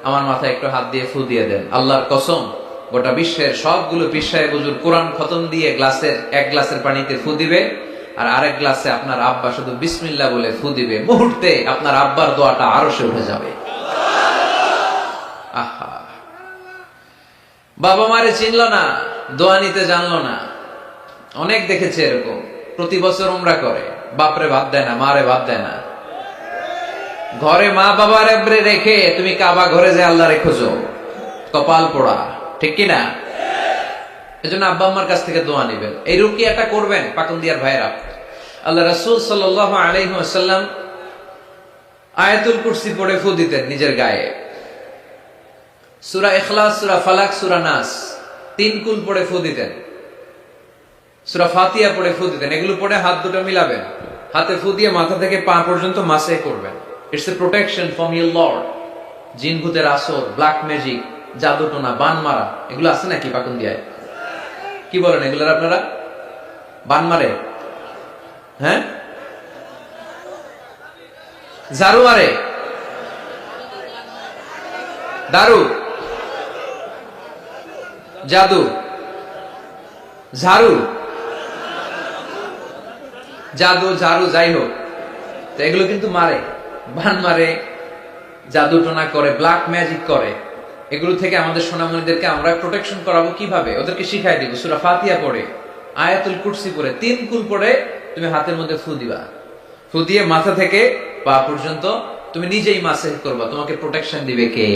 আমার মাথায় একটু হাত দিয়ে ফু দিয়ে দেন। আল্লাহর কসম গোটা বিশ্বের সবগুলো পীর সাহেব হুজুর কোরআন খতম দিয়ে গ্লাসের এক গ্লাসের পানিতে ফু দিবে, আর আরেক গ্লাসে আপনার আব্বা শুধু বিসমিল্লাহ বলে ফু দিবে। মুহূর্তে আপনার আব্বার দোয়াটা আরশে উঠে যাবে। আহা, বাবা মারে চিনলো না, দোয়া নিতে জানলো না। অনেক দেখেছে এরকম, প্রতি বছর উমরা করে, বাপরে ভাত দেয় না, মারে ভাত দেয় না। ঘরে মা বাবার রেখে তুমি কাবা ঘরে যে আল্লাহ রেখোছো, কপাল পোড়া, ঠিক কিনা? এজন্য আব্বা আম্মার কাছ থেকে দোয়া নেবেন। এই রুকিয়াটা করবেন পাকুন্দিয়ার ভাইরা। আল্লাহ রাসূল সাল্লাল্লাহু আলাইহি ওয়াসাল্লাম আয়াতুল কুরসি পড়ে ফু দিতেন নিজের গায়ে। সূরা ইখলাস, সূরা ফালাক, সূরা নাস 3 কুল পড়ে ফু দিতেন। সূরা ফাতিহা পড়ে ফু দিতেন। এগুলো পড়ে হাত দুটো মিলাবেন, হাতে ফু দিয়ে মাথা থেকে পা পর্যন্ত মাসে করবেন। It's a protection from your Lord. জিন ভূতের আসর, ব্ল্যাক ম্যাজিক, জাদু টোনা, বান মারা, এগুলো আছে নাকি পাকুন্দিয়ায়? কি বলেন এগুলোর আপনারা? বান মারে? হ্যাঁ, ঝাড়ু মারে, দারু, জাদু, ঝাড়ু, জাদু, ঝাড়ু, যাই হোক, তো এগুলো কিন্তু মারে, বান মারে, জাদু টোনা করে, ব্ল্যাক ম্যাজিক করে। এগুলো থেকে আমাদের সোনামণিদেরকে আমরা প্রোটেকশন করাবো কিভাবে? ওদেরকে শিখাই দিব। সূরা ফাতিহা পড়ে, আয়াতুল কুরসি পড়ে, 3 কুল পড়ে তুমি হাতের মধ্যে ফু দিবা। ফু দিয়ে মাথা থেকে পা পর্যন্ত তুমি নিজেই মাসেহ করবা। তোমাকে প্রোটেকশন দিবে কে?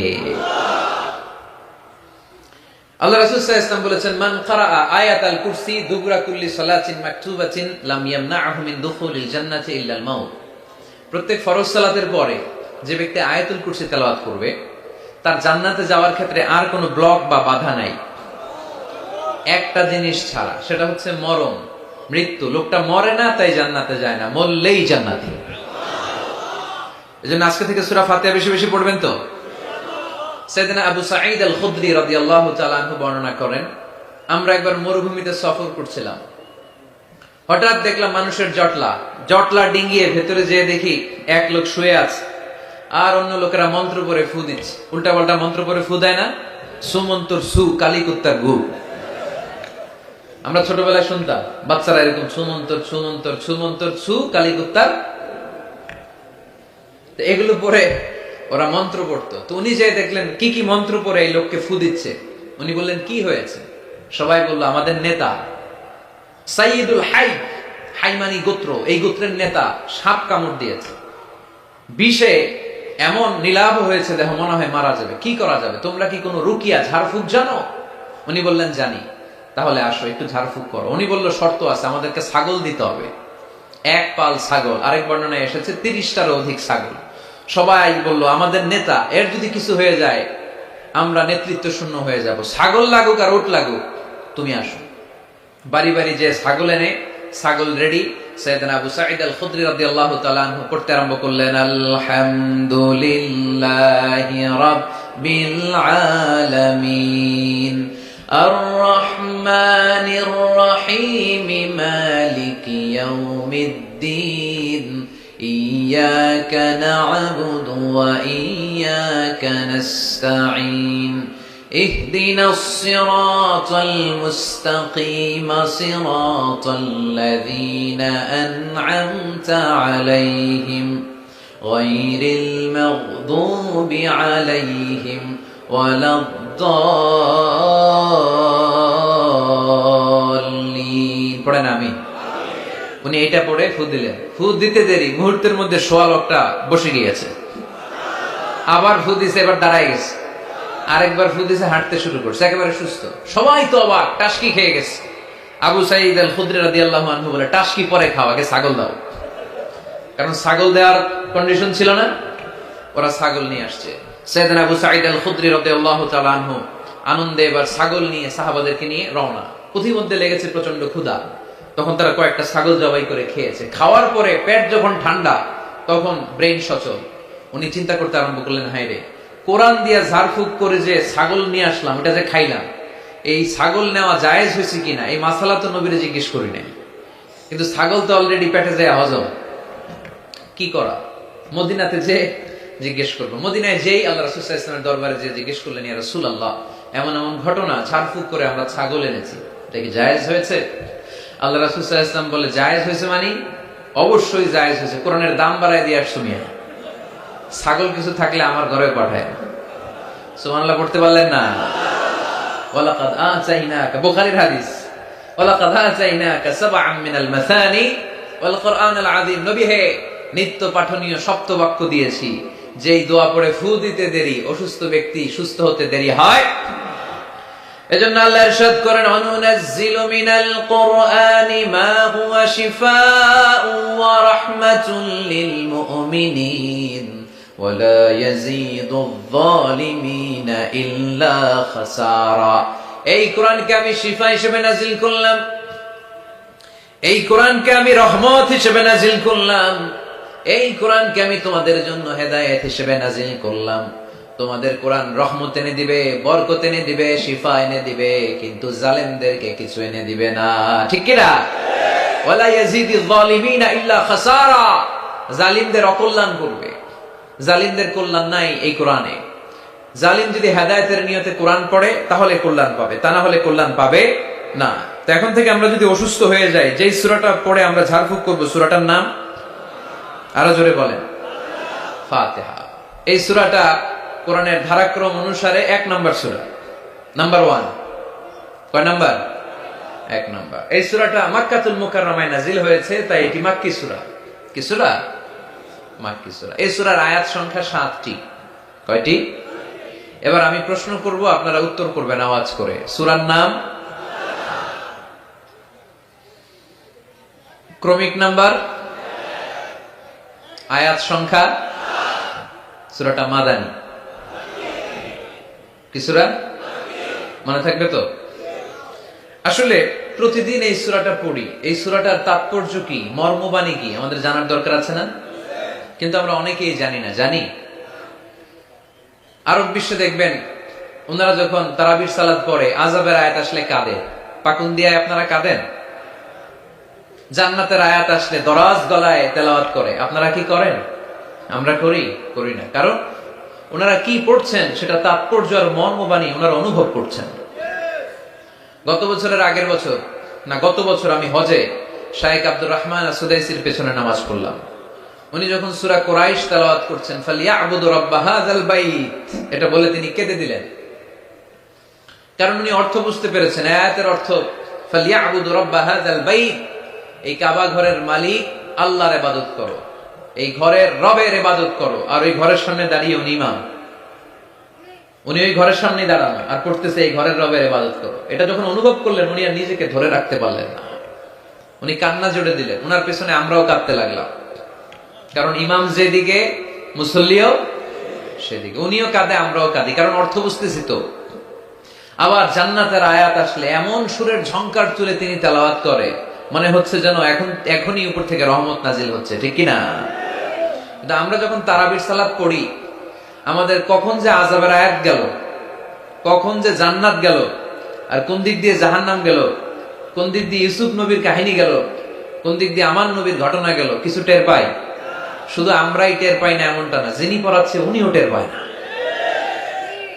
আল্লাহ রাসূল সাল্লাল্লাহু আলাইহি ওয়াসাল্লাম বলেছেন মান ক্বারাআ আয়াতাল কুরসি দুবরা কুল্লি সালাতিন মাকতুবাতিন লাম ইয়ামনাহু মিন দুখুলিল জান্নাতি ইল্লাল মাউত। প্রত্যেক ফরজ সালাতের পরে যে ব্যক্তি আয়াতুল কুরসি তেলাওয়াত করবে তার জান্নাতে যাওয়ার ক্ষেত্রে আর কোনো ব্লক বা বাধা নাই, একটা জিনিস ছাড়া, সেটা হচ্ছে মরণ, মৃত্যু। লোকটা মরে না তাই জান্নাতে যায় না, মরলেই জান্নাতি। এজন্য আজকে থেকে সূরা ফাতিহা বেশি বেশি পড়বেন। তো সাইয়েদনা আবু সাঈদ আল খুদরি রাদিয়াল্লাহু তাআলা আনহু বর্ণনা করেন, আমরা একবার মরুভূমিতে সফর করছিলাম, হঠাৎ দেখলাম মানুষের জটলা ডিঙ্গিয়ে ভেতরে যেয়ে দেখি এক লোক শুয়ে আছে। আর অন্য লোকেরা মন্ত্র পড়ে ফু দিচ্ছে, উল্টা পাল্টা মন্ত্র পড়ে ফু দেয় না, সুমন্তর সু কালী কুত্তার গু। আমরা ছোটবেলায় শুনতাম বাচ্চারা এরকম সুমন্তর সুমন্তর সুমন্তর সু কালী কুত্তার, এগুলো পরে ওরা মন্ত্র পড়তো। তো উনি যে দেখলেন কি কি মন্ত্র পড়ে এই লোককে ফু দিচ্ছে, উনি বললেন কি হয়েছে? সবাই বলল আমাদের নেতা সাইয়্যিদুল হাই, হাইমানি গোত্র, এই গোত্রের নেতা সাপ কামড় দিয়েছে, বিষে এমন নীলাভ হয়েছে দেহ মনে হয় মারা যাবে, কি করা যাবে? তোমরা কি কোনো রুকিয়া ঝাড়ফুঁক জানো? উনি বললেন জানি। তাহলে আসো একটু ঝাড়ফুঁক করো। উনি বলল শর্ত আছে, আমাদেরকে ছাগল দিতে হবে, এক পাল ছাগল। আরেক বর্ণনায় এসেছে 30টারও অধিক ছাগল। সবাই বলল আমাদের নেতা, এর যদি কিছু হয়ে যায় আমরা নেতৃত্ব শূন্য হয়ে যাব, ছাগল লাগুক আর উট লাগুক, তুমি আসো। বাড়ি বাড়ি যে ছাগল এনে, ছাগল রেডি। সাইয়েদনা আবু সাঈদ আল খুদরি রাদিয়াল্লাহু তাআলা আনহু পড়তে আরম্ভ করলেন, আলহামদুলিল্লাহি রাব্বিল আলামিন আর রহমানির রহিম মালিকি ইয়াউমিদ্দিন ইয়্যাকা না'বুদু ওয়া ইয়্যাকা নাস্তাঈন اهدنا الصراط المستقيم صراط الذين أنعمت عليهم غير المغضوب عليهم ولا الضالين। পড়েন আমিন। উনি এটা পড়ে ফু দিলেন। ফু দিতে দেরি, মুহূর্তের মধ্যে সোয়া লোকটা বসে গিয়েছে। আবার ফু দিছে, এবার দাঁড়ায় গেছে। আরেকবার ফু দিছে, হাঁটতে শুরু করছে, একেবারে সুস্থ। সবাই তো অবাক, টাসকি খেয়ে গেছে। আবু সাঈদ আল খুদরি রাদিয়াল্লাহু আনহু বলে, টাসকি পরে খাও, আগে ছাগল দাও। কারণ ছাগল দেওয়ার কন্ডিশন ছিল না। ওরা ছাগল নিয়ে আসছে। সাইয়েদনা আবু সাঈদ আল খুদরি রাদিয়াল্লাহু তাআলা আনহু আনন্দে এবার ছাগল নিয়ে সাহাবাদেরকে নিয়ে রওনা। পথিমধ্যে লেগেছে প্রচন্ড ক্ষুধা। তখন তারা কয়েকটা ছাগল জবাই করে খেয়েছে। খাওয়ার পরে পেট যখন ঠান্ডা, তখন ব্রেন সচল। উনি চিন্তা করতে আরম্ভ করলেন, হায় রে, কোরআন দিয়া ঝাড়ফুঁক করে যে ছাগল নিয়ে আসলাম, এটা যে খাইলাম, এই ছাগল নেওয়া জায়েজ হয়েছে কিনা এই মাসালা তো নবীরে জিজ্ঞেস করি নাই। কিন্তু ছাগল তো অলরেডি পেটে যায় হজম, কি করা? মদিনাতে যে জিজ্ঞেস করবো। মদিনায় যেই আল্লাহ রাসূল সাল্লাল্লাহু আলাইহি ওয়াসাল্লামের দরবারে যে জিজ্ঞেস করলেন, ইয়া রাসূলুল্লাহ, এমন এমন ঘটনা, ঝাড়ফুঁক করে আমরা ছাগল এনেছি, এটা কি জায়েজ হয়েছে? আল্লাহ রাসূল সাল্লাল্লাহু আলাইহি ওয়াসাল্লাম বলে, জায়েজ হয়েছে মানে অবশ্যই জায়েজ হয়েছে। কোরআনের দাম বাড়ায় দিয়ে আসছো মিয়া, ছাগল কিছু থাকলে আমার ঘরে পাঠায়। সুবহানাল্লাহ পড়তে পারলেন না? ওয়ালাকাদ আতাইনাকা, বুখারীর হাদিস, ওয়ালাকাদ আতাইনাকা সাবআম মিনাল মাসানি ওয়াল কুরআনাল আযীম। নবী হে, নিত্য পাঠনীয় সপ্তবাক্য দিয়েছি, যেই দোয়া পড়ে ফু দিতে দেরি, অসুস্থ ব্যক্তি সুস্থ হতে দেরি হয়। এজন্য আল্লাহ ইরশাদ করেন, অনুনাজ্জিলু মিনাল কুরআনি মা হুয়া শিফাউ ওয়া রাহমাতুল লিল মুমিনিন ওয়া লা ইয়াজিদুয যালিমিনা ইল্লা খাসারা। এই কোরআনকে আমি শিফা হিসেবে নাজিল করলাম, এই কোরআনকে আমি রহমত হিসেবে নাজিল করলাম, এই কোরআনকে আমি তোমাদের জন্য হেদায়েত হিসেবে নাজিল করলাম। তোমাদের কোরআন রহমত এনে দিবে, বরকত এনে দিবে, শিফা এনে দিবে, কিন্তু জালেমদেরকে কিছু এনে দিবে না। ঠিক কি না? ওয়ালা ইয়াজিদুয যালিমিনা ইল্লা খাসারা। জালিমদের অকল্যাণ করবে, জালিমদের কল্যাণ নাই এই কোরআনে। জালিম যদি হেদায়েতের নিয়তে কোরআন পড়ে তাহলে কল্যাণ পাবে, তা না হলে কল্যাণ পাবে না। তো এখন থেকে আমরা যদি অসুস্থ হয়ে যাই, যেই সূরাটা পড়ে আমরা ঝাড়ফুঁক করব, সূরাটার নাম আরো জোরে বলেন, ফাতিহা। এই সূরাটা কোরআনের ধারাক্রম অনুসারে 1 নম্বর সূরা, নাম্বার 1। কয় নাম্বার? 1 নাম্বার। এই সূরাটা মক্কাতুল মুকাররমায় নাজিল হয়েছে, তাই এটি মাক্কি সূরা। কি সূরা? মাক্কি সূরা। এই সূরার আয়াত সংখ্যা 7টি। কয়টি? এবার আমি প্রশ্ন করব, আপনারা উত্তর করবেন আওয়াজ করে। সূরার নাম, ক্রমিক নাম্বার, আয়াত সংখ্যা। সূরাটা মাদানী। কি সূরা? মনে থাকবে তো? আসলে প্রতিদিন এই সূরাটা পড়ি, এই সূরাটার তাৎপর্য কি, মর্মবাণী কি আমাদের জানার দরকার আছে না? কিন্তু আমরা অনেকেই জানি না। জানি? আরব বিশ্বে দেখবেন, ওনারা যখন তারাবির সালাত পড়ে, আযাবের আয়াত আসলে কাঁদে। পাকুন্দিয়ায় আপনারা কাঁদেন? জান্নাতের আয়াত আসলে দরাজ গলায় তেলাওয়াত করে, আপনারা কি করেন? আমরা করি না, কারণ ওনারা কি পড়ছেন সেটা তাৎপর্য আর মর্মবাণী ওনারা অনুভব করছেন। গত বছরের আগের বছর না গত বছর আমি হজে শাইখ আব্দুর রহমান সুদাইসির পেছনে নামাজ পড়লাম। উনি যখন সূরা কুরাইশ তেলাওয়াত করছেন, ফালিয়াবুদু রাব্ব হাযাল বাইত, এটা বলে তিনি কেঁদে দিলেন। কারণ উনি অর্থ বুঝতে পেরেছেন, আয়াতের অর্থ ফালিয়াবুদু রাব্ব হাযাল বাইত, এই কাবা ঘরের মালিক আল্লাহর ইবাদত করো, এই ঘরের রবের ইবাদত করো। আর ওই ঘরের সামনে দাঁড়িয়ে উনি ইমাম, উনি ওই ঘরের সামনে দাঁড়ানো আর করতেছে এই ঘরের রবের ইবাদত করো। এটা যখন অনুভব করলেন, উনি আর নিজেকে ধরে রাখতে পারলেন না, উনি কান্না জুড়ে দিলেন। ওনার পেছনে আমরাও কাঁদতে লাগলাম, কারণ ইমাম যেদিকে মুসল্লিও সেদিকে, উনিও কাঁদে আমরাও কাঁদি, কারণ অর্থ বুঝতেছি তো। আবার জান্নাতের আয়াত আসলে এমন সুরের ঝংকার তুলে তিনি তেলাওয়াত করে, মনে হচ্ছে যেন এখনই উপর থেকে রহমত নাজিল হচ্ছে, ঠিক কিনা? কিন্তু আমরা যখন তারাবির সালাত পড়ি, আমাদের কখন যে আযাবের আয়াত গেল, কখন যে জান্নাত গেল, আর কোন দিক দিয়ে জাহান্নাম গেল, কোন দিক দিয়ে ইউসুফ নবীর কাহিনী গেল, কোন দিক দিয়ে আমার নবীর ঘটনা গেল, কিছু টের পাই? শুধু আমরাই টের পাই না এমনটা না, যিনি পড়াচ্ছে উনিও টের পায় না,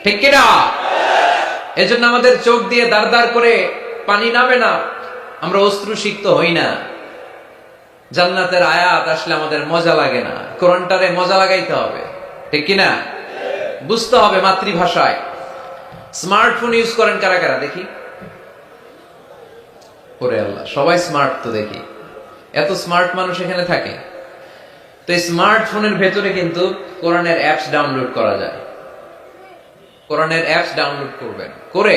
ঠিক কিনা? এজন্য আমাদের চোখ দিয়ে দাঁড় দাঁড় করে পানি নামে না, আমরা অশ্রুসিক্ত হই না। জান্নাতের আয়াত আসলে আমাদের মজা লাগে না, কোরআনটারে মজা লাগাইতে হবে, ঠিক কিনা? বুঝতে হবে মাতৃভাষায়। স্মার্টফোন ইউজ করেন কারা কারা দেখি? ওরে আল্লাহ, সবাই স্মার্ট তো দেখি, এত স্মার্ট মানুষ এখানে থাকে। তো এই স্মার্টফোনের ভেতরে কিন্তু কোরআনের অ্যাপস ডাউনলোড করা যায়। কোরআনের অ্যাপস ডাউনলোড করবেন, করে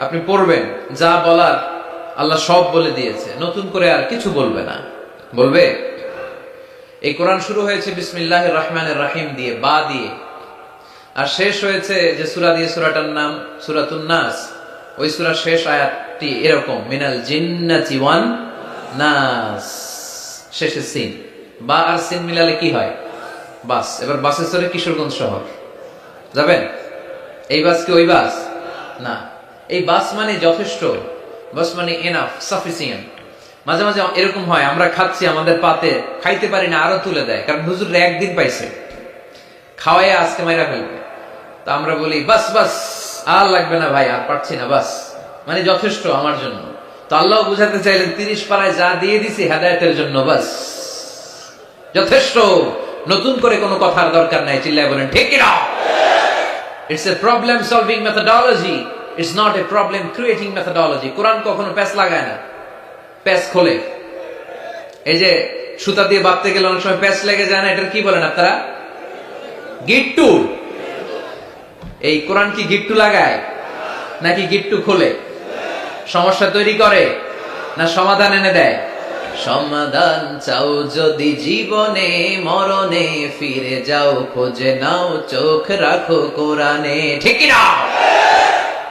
আপনি পড়বেন, যা বলার আল্লাহ সব বলে দিয়েছে, নতুন করে আর কিছু বলবে না। বলবে? এই কোরআন শুরু হয়েছে বিসমিল্লাহির রহমানির রহিম দিয়ে, বা দিয়ে, আর শেষ হয়েছে যে সূরা দিয়ে, সূরাটার নাম সূরাতুন নাস। ওই সূরার শেষ আয়াতটি এরকম, মিনাল জিন্নাতি ওয়ান নাস, শেষে সিন। বা আর সিন মিলালে কি হয়? বাস। এবার বাসে চড়ে কিশোরগঞ্জ শহর যাবেন? এই বাস কি ওই বাস না, এই বাস মানে যথেষ্ট, বাস মানে এনাফ, সাফিসিয়েন্ট। মাঝে মাঝে এরকম হয়, আমরা খাচ্ছি, আমাদের পাতে খাইতে পারি না, আরো তুলে দেয়, কারণ হুজুররা একদিন পাইছে, খাওয়াই আজকে মাইরা ফেলবে। তো আমরা বলি বাস বাস, আর লাগবে না ভাই, আর পারছি না, বাস মানে যথেষ্ট আমার জন্য। তো আল্লাহ বুঝাতে চাইলেন 30 পারায় যা দিয়ে দিছি হেদায়েতের জন্য, বাস যথেষ্ট, নতুন করে কোনো কথার দরকার নাই। চিল্লায় বলেন ঠিক কিনা? It's a problem solving methodology, it's not a problem creating methodology. কোরআন কখনো প্যাচ লাগায় না, প্যাচ খোলে। এই যে সুতা দিয়ে বাঁধতে গেলে অনেক সময় প্যাচ লেগে যায় না, এটার কি বলেন আপনারা? গিট্টু। এই কোরআন কি গিট্টু লাগায় নাকি গিট্টু খোলে? সমস্যা তৈরি করে না সমাধান এনে দেয়? সমাধান চাও যদি জীবনে মরণে, ফিরে যাও খোঁজে নাও, চোখ রাখো কোরআনে, ঠিক না?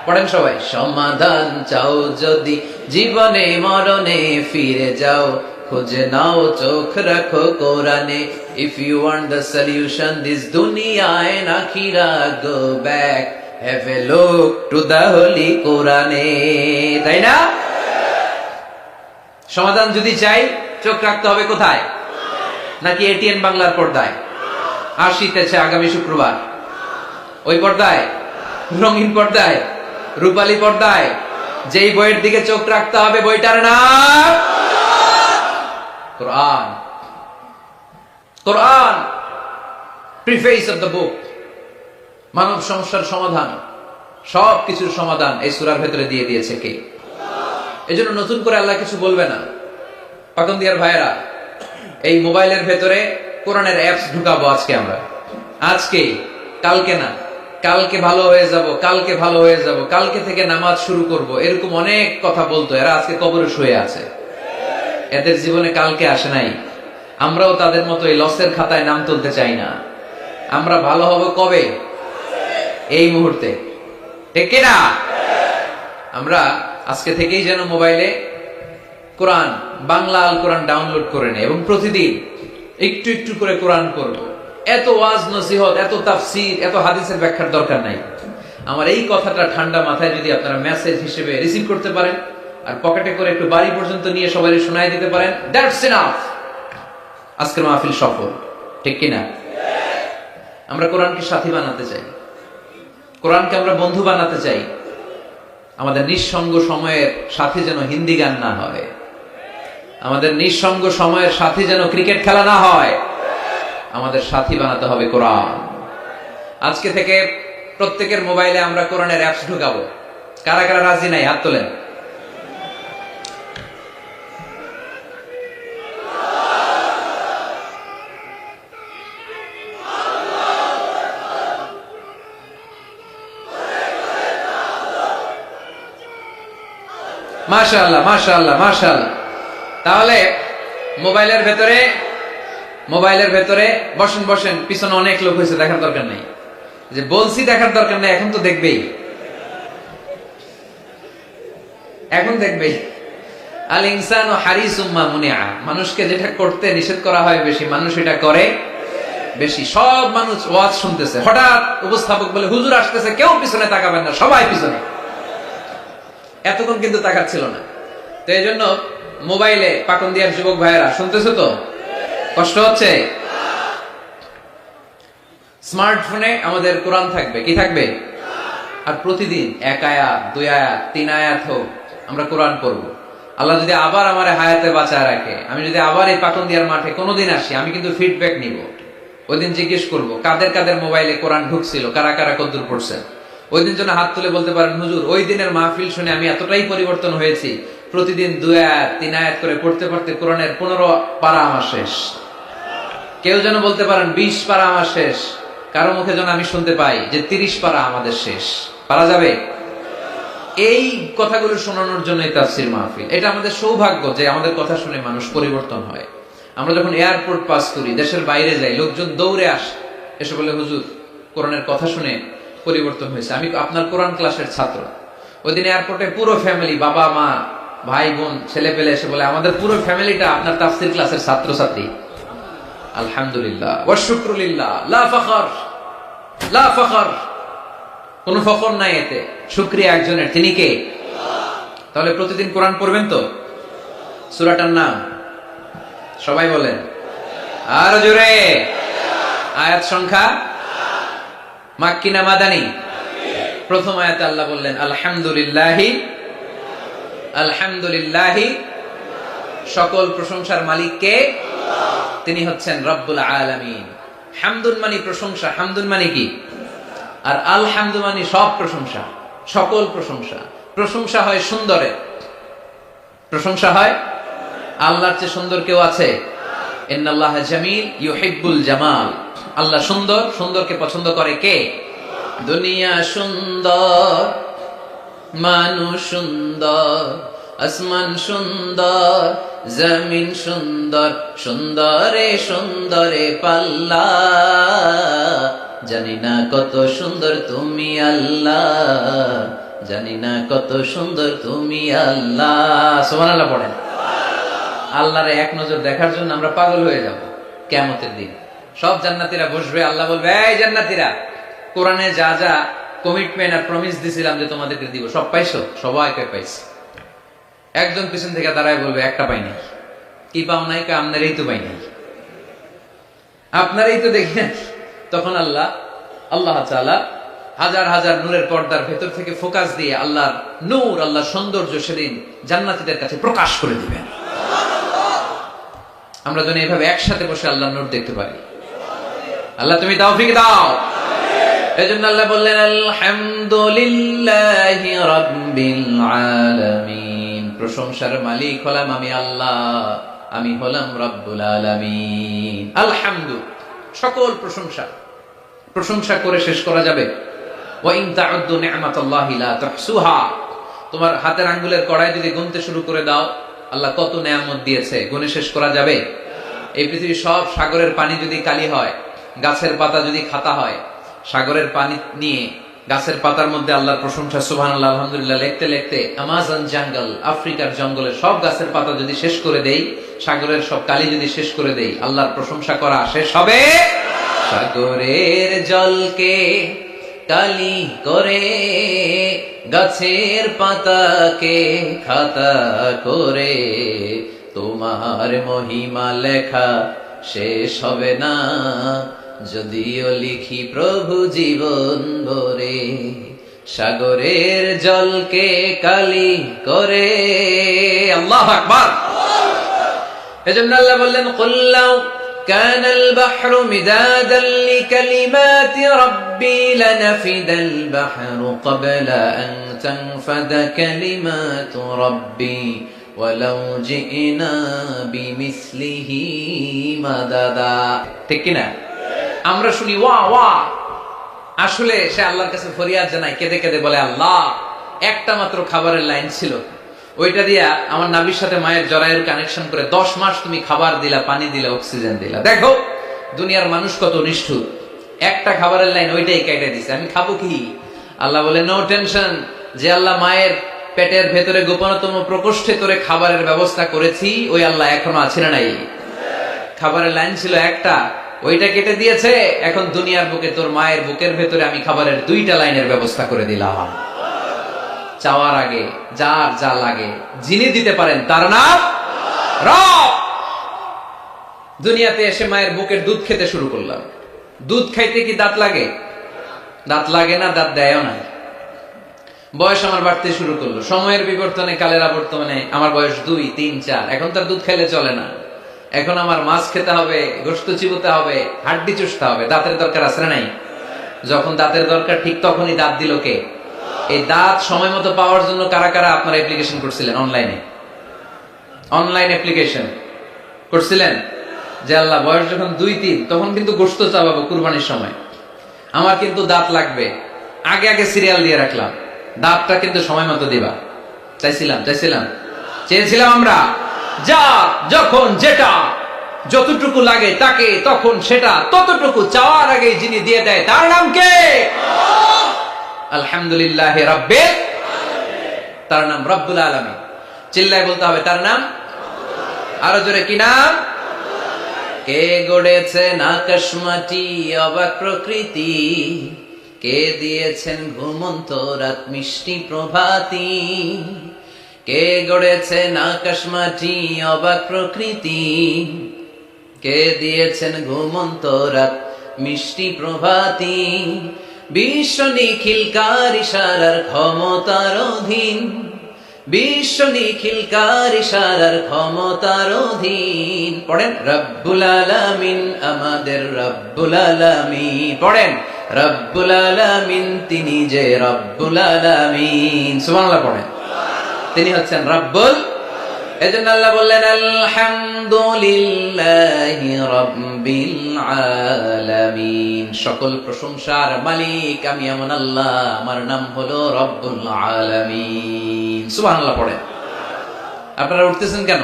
পড়েন সবাই। সমাধান চাও যদি জীবনে মরণে, ফিরে যাও খোঁজে নাও, চোখ রাখো কোরআনে। If you want the solution this dunya and akhirah, go back, have a look to the holy কোরআনে, তাই না? সমাধান যদি চাই, চোখ রাখতে হবে কোথায়? নাকি এটিএন বাংলার পর্দায়? আসিতেছে আগামী শুক্রবার ওই পর্দায়, রঙিন পর্দায়, রূপালী পর্দায়, যেই বইয়ের দিকে চোখ রাখতে হবে, বইটার নাম কোরআন। কোরআন প্রিফেস অফ দ্য বুক, মানব সমস্যার সমাধান, সব কিছুর সমাধান এই সূরার ভেতরে দিয়ে দিয়েছে কে? এজন্য নতুন করে আল্লাহ কিছু বলবে না। পাকন্দিয়ার ভাইয়েরা, এই মোবাইলের ভেতরে কোরআনের অ্যাপস ঢুকাবো আজকে আমরা, আজকে, কালকে না, কালকে ভালো হয়ে যাব, কালকে ভালো হয়ে যাব, কালকে থেকে নামাজ শুরু করব, এরকম অনেক কথা বলতো। এরা আজকে কবরে শুয়ে আছে, এদের জীবনে কালকে আসে নাই। আমরাও তাদের মতো এই লসের খাতায় নাম তুলতে চাই না। আমরা ভালো হব কবে? এই মুহূর্তে, ঠিক কিনা? আমরা আজকে থেকেই যেন মোবাইলে কোরআন, বাংলা আল কোরআন ডাউনলোড করে নেই এবং প্রতিদিন একটু একটু করে কোরআন করব। এত ওয়াজ নসিহত, এত তাফসীর, এত হাদিসের ব্যাখ্যার দরকার নাই। আমার এই কথাটা ঠান্ডা মাথায় যদি আপনারা মেসেজ হিসেবে রিসিভ করতে পারেন আর পকেটে করে একটু বাড়ি পর্যন্ত নিয়ে সবাই শোনায় দিতে পারেন, দ্যাটস এনাফ। আজকের মাহফিল সফল, ঠিক কিনা? আমরা কোরআনকে সাথী বানাতে চাই, কোরআনকে আমরা বন্ধু বানাতে চাই। আমাদের নিঃসঙ্গ সময়ের সাথী যেন হিন্দি গান না হয়, আমাদের নিঃসঙ্গ সময়ের সাথী যেন ক্রিকেট খেলা না হয়। আমাদের সাথী বানাতে হবে কোরআন। আজকে থেকে প্রত্যেকের মোবাইলে আমরা কোরআনের অ্যাপস ঢুকাবো। কারা কারা রাজি নাই হাত তোলেন। মাশাআল্লাহ মাশাআল্লাহ মাশাআল্লাহ। তাহলে মোবাইলের ভেতরে বসেন বসেন, পিছনে অনেক লোক হয়েছে, দেখার দরকার নেই। যে বলছি দেখার দরকার নেই, এখন তো দেখবেই, এখন দেখবেই। আল ইনসানু হারিসুম মা মুনিআ, মানুষকে যেটা করতে নিষেধ করা হয় বেশি, মানুষ এটা করে বেশি। সব মানুষ ওয়াজ শুনতেছে, হঠাৎ উপস্থাপক বলে হুজুর আসতেছে, কেউ পিছনে তাকাবেন না, সবাই পিছনে। এতক্ষণ কিন্তু তাকাচ্ছিল না। তো এই জন্য মোবাইলে পাকন্দিয়ার যুবক ভাইয়েরা শুনতেছো তো? কষ্ট হচ্ছে? স্মার্টফোনে আমাদের কোরআন থাকবে, কি থাকবে? আর প্রতিদিন 1 আয়াত 2 আয়াত 3 আয়াত হোক আমরা কোরআন পড়বো। আল্লাহ যদি আবার আমার হায়াতে বাঁচায় রাখে, আমি যদি আবার এই পাকন্দিয়ার মাঠে কোনোদিন আসি, আমি কিন্তু ফিডব্যাক নিব। ওই দিন জিজ্ঞেস করবো কাদের কাদের মোবাইলে কোরআন ঢুকছিল, কারা কারা কদ্দুর পড়ছেন। ওই দিন যেন হাত তুলে বলতে পারেন, হুজুর ওই দিনের মাহফিল শুনে আমি এতটাই পরিবর্তন হয়েছি, প্রতিদিন 2 আয়াত 3 আয়াত করে পড়তে পড়তে কোরআনের 15 পারা আমার শেষ। কেউ যেন বলতে পারেন 20 পারা আমার শেষ। কারো মুখে যেন আমি শুনতে পাই যে 30 পারা আমাদের শেষ। পারা যাবে? এই কথাগুলো শোনানোর জন্য এই তাফসীর মাহফিল। এটা আমাদের সৌভাগ্য যে আমাদের কথা শুনে মানুষ পরিবর্তন হয়। আমরা যখন এয়ারপোর্ট পাস করি, দেশের বাইরে যাই, লোকজন দৌড়ে আসে, এসে বলে হুজুর কোরআনের কথা শুনে পরিবর্তন হয়েছে, আমি আপনার কোরআন ক্লাসের ছাত্র। ওই দিন এয়ারপোর্টে পুরো ফ্যামিলি, বাবা মা ভাই বোন ছেলে পেলে এসে বলে আমাদের পুরো ফ্যামিলিটা আপনার তাফসীর ক্লাসের ছাত্রছাত্রী। আলহামদুলিল্লাহ ওয়া শুকরুলিল্লাহ, লা ফখর লা ফখর, কোন ফখর নাই এতে, শুকরিয়া একজনের, তিনি কে? তাহলে প্রতিদিন কোরআন পড়বেন তো? সূরাটার নাম সবাই বলেন আর জোরে। আয়াত সংখ্যা মাক্কি না মাদানী? প্রথম আয়াতে আল্লাহ বললেন আলহামদুলিল্লাহি, আলহামদুলিল্লাহি, সকল প্রশংসার মালিক কে? তিনি হচ্ছেন রব্বুল আলামিন। হামদুন মানে প্রশংসা, হামদুন মানে কি? আর আলহামদু মানে সব প্রশংসা, সকল প্রশংসা। প্রশংসা হয় সুন্দরে, প্রশংসা হয়। আল্লাহর চেয়ে সুন্দর কেউ আছে? ইন্নাল্লাহা জামিল ইউহিব্বুল জামাল। আল্লাহ সুন্দর, সুন্দরকে পছন্দ করে কে? দুনিয়া সুন্দর, মানুষ সুন্দর, আসমান সুন্দর, জমিন সুন্দর, সুন্দরে সুন্দরে পাল্লা, জানি না কত সুন্দর তুমি আল্লাহ, জানি না কত সুন্দর তুমি আল্লাহ। সুবহানাল্লাহ পড়েন। আল্লাহরে এক নজর দেখার জন্য আমরা পাগল হয়ে যাব কিয়ামতের দিন। সব জান্নাতীরা বসবে, আল্লাহ বলবে এই জান্নাতীরা, কোরআনে যা যা কমিটমেন্ট আর প্রমিস দিছিলাম যে তোমাদেরকে দিব, সব পাইছো? সবাইকে পাইছি। একজন পিছন থেকে দাঁড়ায় বলবে একটা পাই নাই। কি পাও নাই? আপনারই তো পাই নাই, আপনারই তো দেখি না। তখন আল্লাহ তাআলা হাজার হাজার নূরের পর্দার ভেতর থেকে ফোকাস দিয়ে আল্লাহর নূর, আল্লাহর সৌন্দর্য সেদিন জান্নাতীদের কাছে প্রকাশ করে দিবেন। আমরা যেন এইভাবে একসাথে বসে আল্লাহর নূর দেখতে পারি। আল্লাহ তুমি তৌফিক দাও। এজন্য আল্লাহ বললেন আলহামদুলিল্লাহি রাব্বিল আলামিন, প্রশংসার মালিক হলাম আমি আল্লাহ, আমি হলাম রব্বুল আলামিন। আলহামদু, সকল প্রশংসা, প্রশংসা করে শেষ করা যাবে? ওয়া ইন তাউদ্দু নি'মাতাল্লাহি লা তুহসুহা, তোমার হাতের আঙ্গুলের কড়াই যদি গুনতে শুরু করে দাও আল্লাহ কত নেয়ামত দিয়েছে, গুনে শেষ করা যাবে? এই পৃথিবীর সব সাগরের পানি যদি কালি হয়, গাছের পাতা যদি খাতা হয়, সাগরের পানি নিয়ে গাছের পাতার মধ্যে আল্লাহর প্রশংসা সুবহানাল্লাহ আলহামদুলিল্লাহ লিখতে লিখতে আমাজন জঙ্গল, আফ্রিকার জঙ্গলের সব গাছের পাতা যদি শেষ করে দেই, সাগরের সব কালি যদি শেষ করে দেই, আল্লাহর প্রশংসা করা শেষ হবে? সাগরের জলকে কালি করে, গাছের পাতাকে খাতা করে, তোমার মহিমা লেখা শেষ হবে না, যদিও লিখি প্রভু জীবন ভরে, সাগরের জলকে কালি করে। আল্লাহু আকবার। এজন্য আল্লাহ বললেন, কুল্লাউ কানাল বাহরু মিদাদান লিকালিমাতি রাব্বি লানাফিদাল বাহরু ক্বাবলা আন তানফাদা কালিমাতু রাব্বি ওয়ালাউ জিনা বিমিসলিহি মাদাদা। ঠিক কি না? আমরা শুনি ওয়া ওয়া, আসলে সে আল্লাহর কাছে ফরিয়াদ জানায়, কেঁদে কেঁদে বলে, আল্লাহ একটা মাত্র খাবারের লাইন ছিল, ওইটা দিয়া আমার নাভির সাথে মায়ের জরায়ুর কানেকশন করে 10 মাস তুমি খাবার দিলা, পানি দিলা, অক্সিজেন দিলা। দেখো দুনিয়ার মানুষ কত নিষ্ঠুর, একটা খাবারের লাইন ওইটাই কেটে দিছে, আমি খাবো কি? আল্লাহ বলে, নো টেনশন, যে আল্লাহ মায়ের পেটের ভেতরে গোপনতম প্রকোষ্ঠে তোরে খাবারের ব্যবস্থা করেছি, ওই আল্লাহ এখনো আছে না নাই? খাবারের লাইন ছিল একটা, ওইটা কেটে দিয়েছে, এখন দুনিয়ার বুকে তোর মায়ের বুকের ভেতরে আমি খাবারের 2টা লাইনের ব্যবস্থা করে দিলাম। চাওয়ার আগে যার যা লাগে যিনি দিতে পারেন তার নাম রব। দুনিয়াতে এসে মায়ের বুকের দুধ খেতে শুরু করলাম। দুধ খাইতে কি দাঁত লাগে? দাঁত লাগে না, দাঁত দেয়ও না। বয়স আমার বাড়তে শুরু করলো, সময়ের বিবর্তনে, কালের আবর্তনে আমার বয়স 2, 3, 4, এখন তার দুধ খাইলে চলে না। এখন আমার মাছ খেতে হবে, গোশত চিবোতে হবে, হাড্ডি চুষতে হবে, দাঁতের দরকার আছে না নাই? যখন দাঁতের দরকার ঠিক তখনই দাঁত দিল কে? এই দাঁত সময় মতো পাওয়ার জন্য কারা কারা আপনারা অ্যাপ্লিকেশন করছিলেন? অনলাইন অ্যাপ্লিকেশন করছিলেন যে আল্লাহ বয়স যখন 2, 3 তখন কিন্তু গোশত চাবাবো কুরবানির সময়, আমার কিন্তু দাঁত লাগবে, আগে আগে সিরিয়াল দিয়ে রাখলাম, দাঁতটা কিন্তু সময় মতো দিবা। চেয়েছিলাম আমরা, যা যখন যেটা যতটুকু লাগে তাকে তখন সেটা ততটুকু চাওয়ার আগে যিনি দিয়ে দেয় তার নাম কে? আলহামদুলিল্লাহ রাব্বিল, তার নাম রব্বুল আলামিন। চিল্লায় বলতে হবে তার নাম, আরো জোরে কি নাম? কে গড়েছেন আকাশ মাটি অবাক প্রকৃতি, কে দিয়েছেন ঘুমন্ত রাত মিষ্টি প্রভাতী, কে গড়েছেন আকাশ মাটি অবাক প্রকৃতি, কে দিয়েছেন ঘুমন্ত রাত মিষ্টি প্রভাতী, বিশ্ব নিখিলকার ইশারার ক্ষমতার অধীন, বিশ্ব নিখিলকার ইশারার ক্ষমতার অধীন। পড়েন রব্বুল আলামিন, আমাদের রব্বুল আলামিন। পড়েন রব্বুল আলামিন, তিনি যে রব্বুল আলামিন। সুবহানাল্লাহ পড়েন, তিনি হচ্ছেন রব্বুল। এজন্য আল্লাহ বললেন, আলহামদুলিল্লাহি রাব্বিল আলামিন, সকল প্রশংসার মালিক আমি এমন আল্লাহ, আমার নাম হলো রব্বুল আলামিন। সুবহানাল্লাহ পড়েন। আপনারা উঠতেছেন কেন?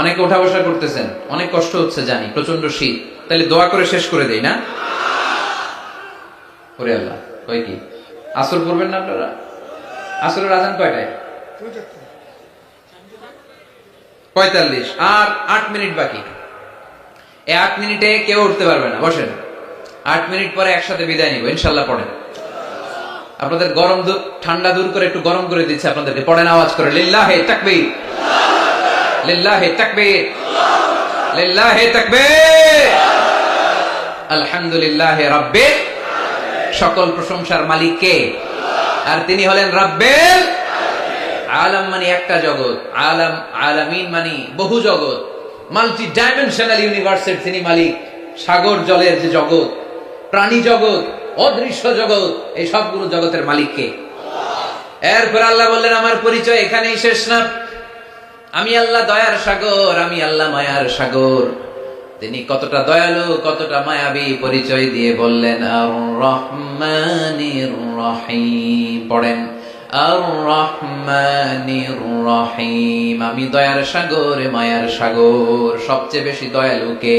অনেকে উঠা বসা করতেছেন, অনেক কষ্ট হচ্ছে জানি, প্রচন্ড শীত, তাহলে দোয়া করে শেষ করে দেই না? ওরে আল্লাহ, কয় কি আসর পড়বেন না আপনারা? আসরের আজান কয়টায়? 45, আর 8 মিনিট বাকি। এই 8 মিনিটে কেউ উঠতে পারবে না, বসেন। 8 মিনিট পরে একসাথে বিদায় নিব ইনশাআল্লাহ। পড়েন, আপনাদের গরম ঠান্ডা দূর করে একটু গরম করে দিচ্ছে আপনাদেরকে। পড়েন আওয়াজ করে, লিল্লাহি তাকবীর, লিল্লাহি তাকবীর, লিল্লাহি তাকবীর, আলহামদুলিল্লাহি রাব্বিল। সকল প্রশংসার মালিক কে? আর তিনি হলেন রাব্বিল আলাম, মানে একটা জগৎ, আলাম আলামিন মানে বহু জগৎ, মাল্টি ডাইমেনশনাল ইউনিভার্সের তিনি মালিক। সাগর জলের যে জগৎ, প্রাণী জগৎ, অদৃশ্য জগৎ, এই সবগুলো জগতের মালিক কে? এরপর আল্লাহ বললেন, আমার পরিচয় এখানেই শেষ না, আমি আল্লাহ দয়ার সাগর, আমি আল্লাহ মায়ার সাগর। তিনি কতটা দয়ালু, কতটা মায়াবী পরিচয় দিয়ে বললেন, আর রহমানির রহিম। পড়েন আর রহমানির রহিম, আমি দয়ার সাগর, মায়ার সাগর। সবচেয়ে বেশি দয়ালু কে?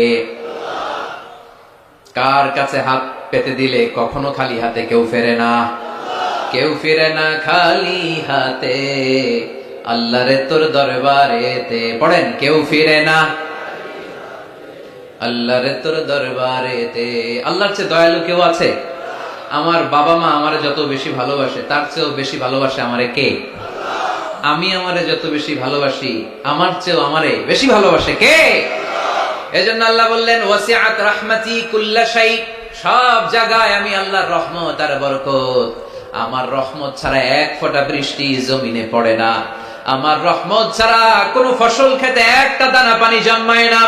কার কাছে হাত পেতে দিলে কখনো খালি হাতে কেউ ফেরে না, কেউ ফিরে না খালি হাতে, আল্লাহরে তোর দরবারেতে। পড়েন, কেউ ফিরে না আল্লাহরে তোর দরবারেতে। আল্লাহর চেয়ে দয়ালু কেউ আছে? আমার বাবা মা আমারে যত বেশি ভালোবাসে, তার চেয়েও বেশি ভালোবাসে আমারে কে? আমি আমারে যত বেশি ভালোবাসি, আমার চেয়েও আমারে বেশি ভালোবাসে কে? এজন্য আল্লাহ বললেন ওয়াসিআত রাহমাতি কুল্লা শাই, সব জায়গায় আমি আল্লাহর রহমত আর বরকত। আমার রহমত ছাড়া এক ফোঁটা বৃষ্টি জমিনে পড়ে না, আমার রহমত ছাড়া কোন ফসল খেতে একটা দানা পানি জন্মায় না,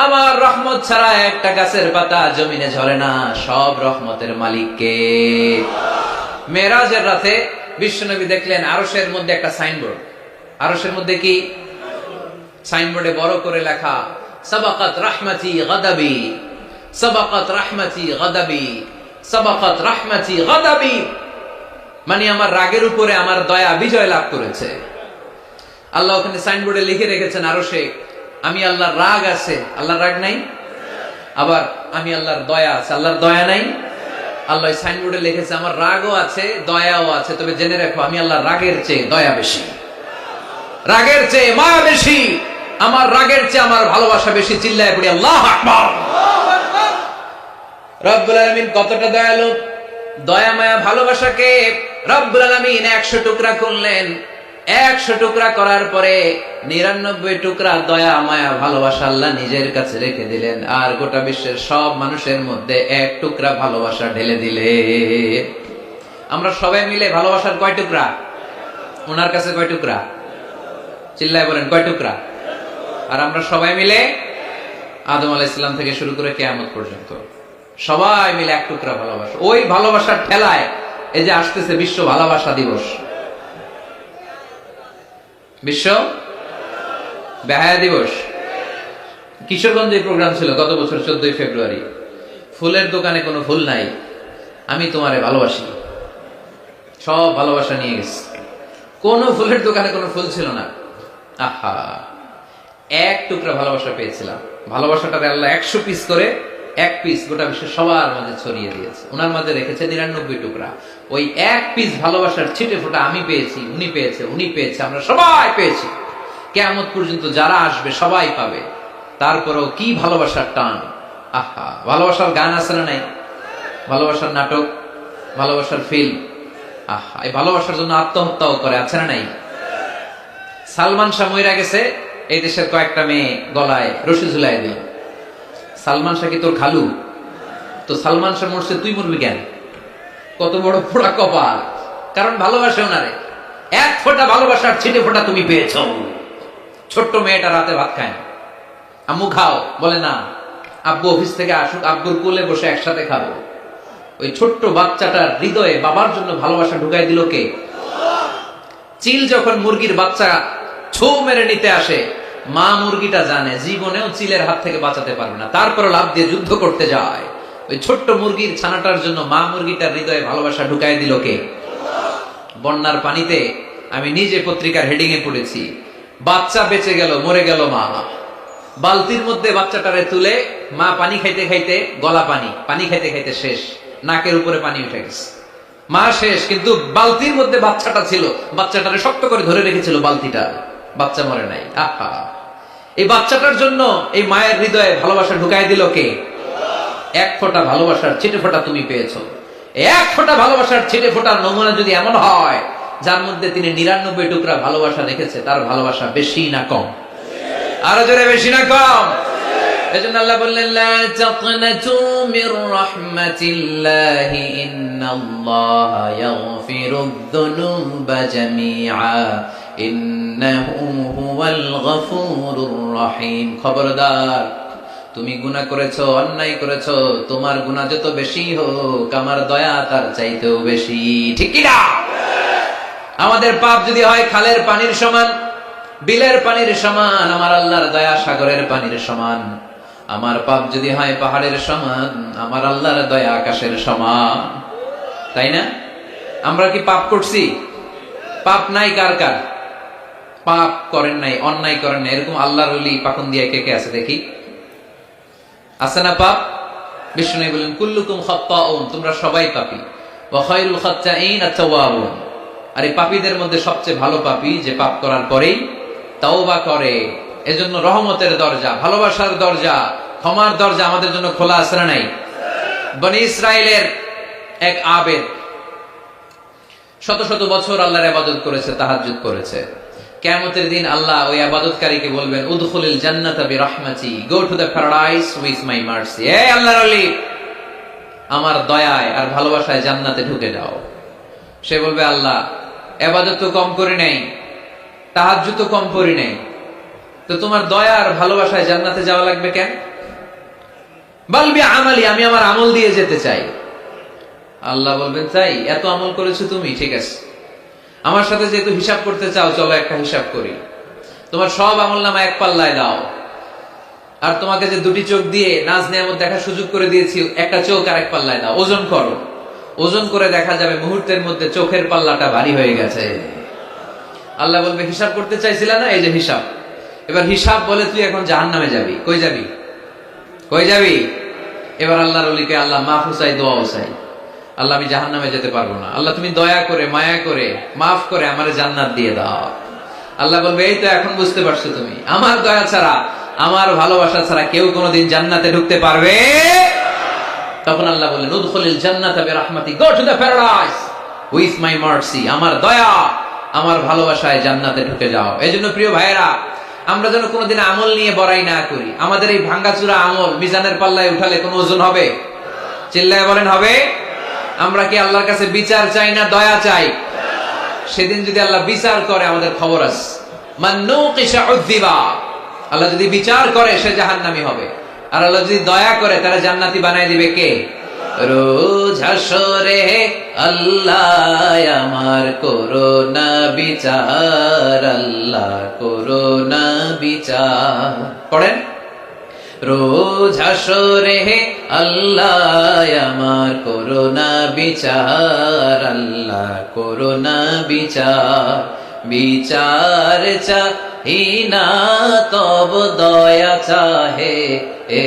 আমার রহমত ছাড়া একটা গাছের পাতা জমিনে ঝরে না। সব রহমতের মালিক কে? মেরাজের রাতে বিশ্বনবী দেখলেন আরশের মধ্যে একটা সাইনবোর্ড। আরশের মধ্যে কি? সাইনবোর্ডে বড় করে লেখা সাবাকাত রাহমাতি গাদাবি, সাবাকাত রাহমাতি গাদাবি, সাবাকাত রাহমাতি গাদাবি। মানে আমার রাগের উপরে আমার দয়া বিজয় লাভ করেছে। আল্লাহ ওখানে সাইনবোর্ডে লিখে রেখেছেন আরশে, আমি আল্লাহর রাগ আছে, আল্লাহর রাগ নাই। আবার আমি আল্লাহর দয়া আছে, আল্লাহর দয়া নাই। আল্লাহ সাইনবোর্ডে লিখেছে আমার রাগও আছে, দয়াও আছে, তবে জেনে রাখো আমি আল্লাহর রাগের চেয়ে দয়া বেশি, রাগের চেয়ে মায়া বেশি, আমার রাগের চেয়ে আমার ভালোবাসা বেশি। চিল্লায় পড়ি আল্লাহু আকবার। রব্বুল আলামিন কতটা দয়ালু! দয়া মায়া ভালোবাসাকে রব্বুল আলামিন 100 টুকরা করলেন। 100 টুকরা করার পরে 99 টুকরা দয়া মায়া ভালোবাসা আল্লাহ নিজের কাছে রেখে দিলেন, আর গোটা বিশ্বের সব মানুষের মধ্যে 1 টুকরা ভালোবাসা ঢেলে দিলেন। আমরা সবাই মিলে ভালোবাসার কয় টুকরা? ওনার কাছে কয় টুকরা? চিল্লায় বলেন কয় টুকরা? আর আমরা সবাই মিলে আদম আলাইহিস সালাম থেকে শুরু করে কিয়ামত পর্যন্ত সবাই মিলে 1 টুকরা ভালোবাসা। ওই ভালোবাসার ঠেলায় এই যে আসতেছে বিশ্ব ভালোবাসা দিবস, বিশ্ব বেহায়া দিবস। কিশোরগঞ্জে প্রোগ্রাম ছিল গত বছর 14 ফেব্রুয়ারি। ফুলের দোকানে কোনো ফুল নাই, আমি তোমারে ভালোবাসি, সব ভালোবাসা নিয়ে গেছে। কোন ফুলের দোকানে কোনো ফুল ছিল না। আহা, 1 টুকরা ভালোবাসা পেয়েছিলাম। ভালোবাসাটারে আল্লাহ 100 পিস করে 1 পিস গোটা বিশ্বের সবার মাঝে ছড়িয়ে দিয়েছে। ওনার মাঝে রেখেছে 99 টুকরা। ওই 1 পিস ভালোবাসার ছিটে ফোঁটা আমি পেয়েছি, উনি পেয়েছে, উনি পেয়েছে, আমরা সবাই পেয়েছি। কিয়ামত পর্যন্ত যারা আসবে সবাই পাবে। তারপরেও কি ভালোবাসার টান! আহা, ভালোবাসার গান আছে না নাই? ভালোবাসার নাটক, ভালোবাসার ফিল্ম। আহা, এই ভালোবাসার জন্য আত্মহত্যাও করে, আছে না নাই? সালমান শাহ মইরা গেছে, এই দেশের কয়েকটা মেয়ে গলায় রশি ঝুলাই দিল। সালমান শাহ কি তোর খালু? তো সালমান শাহ মরছে, তুই মরবি কেন? কত বড় পোড়া কপাল! কারণ ভালোবাসে ওনারে। 1 ফোঁটা ভালোবাসার ছিটে ফোঁটা তুমি পেয়েছ। ছোট্ট মেয়েটা রাতে ভাত খায় না, আম্মু খাও, বলে না। আব্বু অফিস থেকে আসুক, আব্বুর কোলে বসে একসাথে খাবো। ওই ছোট্ট বাচ্চাটার হৃদয়ে বাবার জন্য ভালোবাসা ঢুকাই দিল কে? চিল যখন মুরগির বাচ্চা ছো মেরে নিতে আসে, মা মুরগিটা জানে জীবনেও চিলের হাত থেকে বাঁচাতে পারবে না, তারপর লাভ দিয়ে যুদ্ধ করতে যায়। ওই ছোট্ট মুরগির ছানাটার জন্য মা মুরগিটার হৃদয়ে ভালোবাসা ঢুকাই দিল কে? বন্যার পানিতে আমি নিজে পত্রিকার হেডিং এ পড়েছি, বাচ্চা বেঁচে গেল, মরে গেল মা। বালতির মধ্যে বাচ্চাটারে তুলে মা পানি খাইতে খাইতে, গলা পানি, পানি খাইতে খাইতে শেষ, নাকের উপরে পানি উঠে গেছে, মা শেষ। কিন্তু বালতির মধ্যে বাচ্চাটা ছিল, বাচ্চাটারে শক্ত করে ধরে রেখেছিল বালতিটা, বাচ্চা মরে নাই। আহা, এই বাচ্চাটার জন্য এই মায়ের হৃদয়ে ভালোবাসা ঢুকাই দিল কে? 1 ফোঁটা ভালোবাসার ছিটে ফোঁটা তুমি পেয়েছো। 1 ফোঁটা ভালোবাসার ছিটে ফোঁটার নমুনা যদি এমন হয়, যার মধ্যে তিনি 99 টুকরা ভালোবাসা রেখেছে, তার ভালোবাসা বেশি না কম? আরো জোরে, বেশি না কম? এজন্য আল্লাহ বললেন লা তাকনাতু মির রাহমাতিল্লাহি ইন্নাল্লাহা ইয়াগফিরুয যুনুবা জামিআ ইন্নাহু হুয়াল গফুরুর রহিম। খবরদার, তুমি গুনাহ করেছো, অন্যায় করেছো, তোমার গুনাহ যত বেশি হোক, আমার দয়া তার চাইতেও বেশি। ঠিক কি না? আমাদের পাপ যদি হয় খালের পানির সমান, বিলের পানির সমান, আমার আল্লাহর দয়া সাগরের পানির সমান। আমার পাপ যদি হয় পাহাড়ের সমান, আমার আল্লাহর দয়া আকাশের সমান। তাই না? আমরা কি পাপ করছি? পাপ নাই কার কার? পাপ করেন নাই, অন্যায় করেন নাই, এরকম আল্লাহর ওলি পাখন দিয়ে কে কে আছে দেখি? আছে না পাপ? বিষ্ণু বলেন কুল্লুকুম খাত্তাউন, তোমরা সবাই পাপী। ওয়া খায়রুল খাত্তাইন আত-তাওয়াবুন, আর এই পাপীদের মধ্যে সবচেয়ে ভালো পাপী যে পাপ করার পরেই তাওবা করে। এজন্য রহমতের দরজা, ভালোবাসার দরজা, ক্ষমার দরজা আমাদের জন্য খোলা আছে না নাই? বনি ইসরাইলের এক আবেদ শত শত বছর আল্লাহর ইবাদত করেছে, তাহাজ্জুদ করেছে। কিয়ামতের দিন আল্লাহ ওই ইবাদতকারীকে বলবেন উদখুলিল জান্নাতা বিরহমাতি, go to the paradise with my mercy. এই আল্লাহর ওলি, আমার দয়ায় আর ভালোবাসায় জান্নাতে ঢুকে যাও। সে বলবে আল্লাহ ইবাদত তো কম করি নাই, তাহাজ্জুদ তো কম করি নাই, তো তোমার দয়া আর ভালোবাসায় জান্নাতে যাওয়া লাগবে কেন? বলবি আমালি, আমি আমার আমল দিয়ে যেতে চাই। আল্লাহ বলবেন তাই, এত আমল করেছো তুমি, ঠিক আছে, আমার সাথে যেহেতু হিসাব করতে চাও, চলো একটা হিসাব করি। তোমার সব আমল নামা এক পাল্লায় দাও, আর তোমাকে যে দুটি চোখ দিয়ে নাজ নেয়ামত দেখার সুযোগ করে দিয়েছি, একটা চোখ আর এক পাল্লায় দাও, ওজন করো। ওজন করে দেখা যাবে মুহূর্তের মধ্যে চোখের পাল্লাটা ভারী হয়ে গেছে। আল্লাহ বলবে হিসাব করতে চাইছিলা না, এই যে হিসাব। এবার হিসাব বলে তুই এখন জাহান্নামে যাবি। কই যাবি? কই যাবি? এবার আল্লাহর ওলিকে আল্লাহ মাফ চাই, দোয়াও চাই। আল্লাহ আমি জাহান্নামে যেতে পারবো না, আল্লাহ তুমি দয়া করে মায়া করে মাফ করে আমার জান্নাত দিয়ে দাও। আল্লাহ বলবে এই তো এখন বুঝতে পারছো তুমি, আমার দয়া ছাড়া, আমার ভালোবাসা ছাড়া কেউ কোনোদিন জান্নাতে ঢুকতে পারবে। তখন আল্লাহ বললেন উদখুলিল জান্নাতা বিরহমাতি, go to the paradise with my mercy, আমার দয়া আমার ভালোবাসায় জান্নাতে ঢুকে যাও। এজন্য প্রিয় ভাইয়েরা, আমরা যেন কোনোদিন আমল নিয়ে বড়াই না করি। আমাদের এই ভাঙ্গাচুরা আমল মিজানের পাল্লায় উঠালে কোনো ওজন হবে? চিল্লায় বলেন হবে? আমরা কি আল্লাহর কাছে বিচার চাই না দয়া চাই? সেদিন যদি আল্লাহ বিচার করে আমাদের খবর আছে, মান নুকিশা উযযিবা। আল্লাহ যদি বিচার করে সে জাহান্নামী হবে, আর আল্লাহ যদি দয়া করে তারা জান্নাতি বানায় দিবে কে? রোজ হাসরে আল্লাহ আমার করোনা বিচার, আল্লাহ করোনা বিচার। পড়েন, রোজ হাসরে আল্লাহ আমার করোনা বিচার, আল্লাহ করোনা বিচার। বিচার চাহিনা তব দয়া চাহে, এ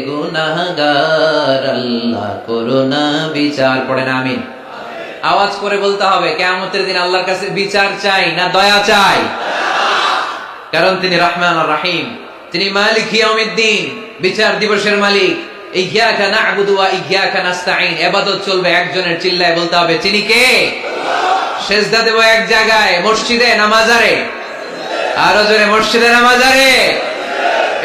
গুনাহগার আল্লাহ করোনা বিচার। পড়েন আমিন। আওয়াজ করে বলতে হবে, কিয়ামতের দিন আল্লাহর কাছে বিচার চাই না দয়া চাই? কারণ তিনি রহমান আর রহিম, তিনি মালিক ইয়াউমিদ্দিন, বিচার দিবসের মালিক। ইয়্যাকা না'বুদু ওয়া ইয়্যাকা নাস্তাঈন, ইবাদত চলবে একজনের, চিল্লায় বলতে হবে তিনি কে? সেজদা দেব এক জায়গায়, মসজিদে না মাজারে? আরো জোরে, মসজিদে না মাজারে?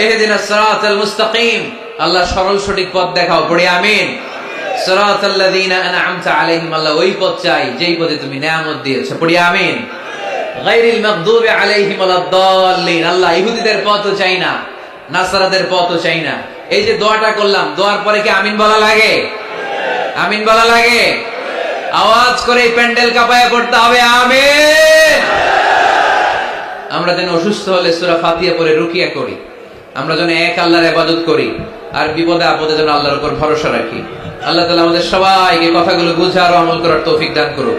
ইহদিনাস সিরাতাল মুস্তাকিম, আল্লাহ সরল সঠিক পথ দেখাও। পড়ি আমিন। সিরাতাল্লাযীনা আন'আমতা আলাইহিম, আল্লাহ ওই পথ চাই যেই পথে তুমি নিয়ামত দিয়েছো। পড়ি আমিন। গায়রিল মাগদুবি আলাইহিম ওয়ালাদ-দাল্লিন, আল্লাহ ইহুদিদের পথও চাই না, নাসারাদের পথও চাই না। এই যে দোয়াটা করলাম, দোয়ার পরে কি আমিন বলা লাগে? আমিন বলা লাগে? আওয়াজ করে প্যান্ডেল কাঁপায় পড়তে হবে আমিন। আমরা যেন অসুস্থ হলে সূরা ফাতিহা পড়ে রুকিয়া করি, আমরা যেন এক আল্লাহর ইবাদত করি, আর বিপদে আপদে যেন আল্লাহর উপর ভরসা রাখি। আল্লাহ তাআলা আমাদের সবাইকে কথাগুলো বুঝার ও আমল করার তৌফিক দান করুন।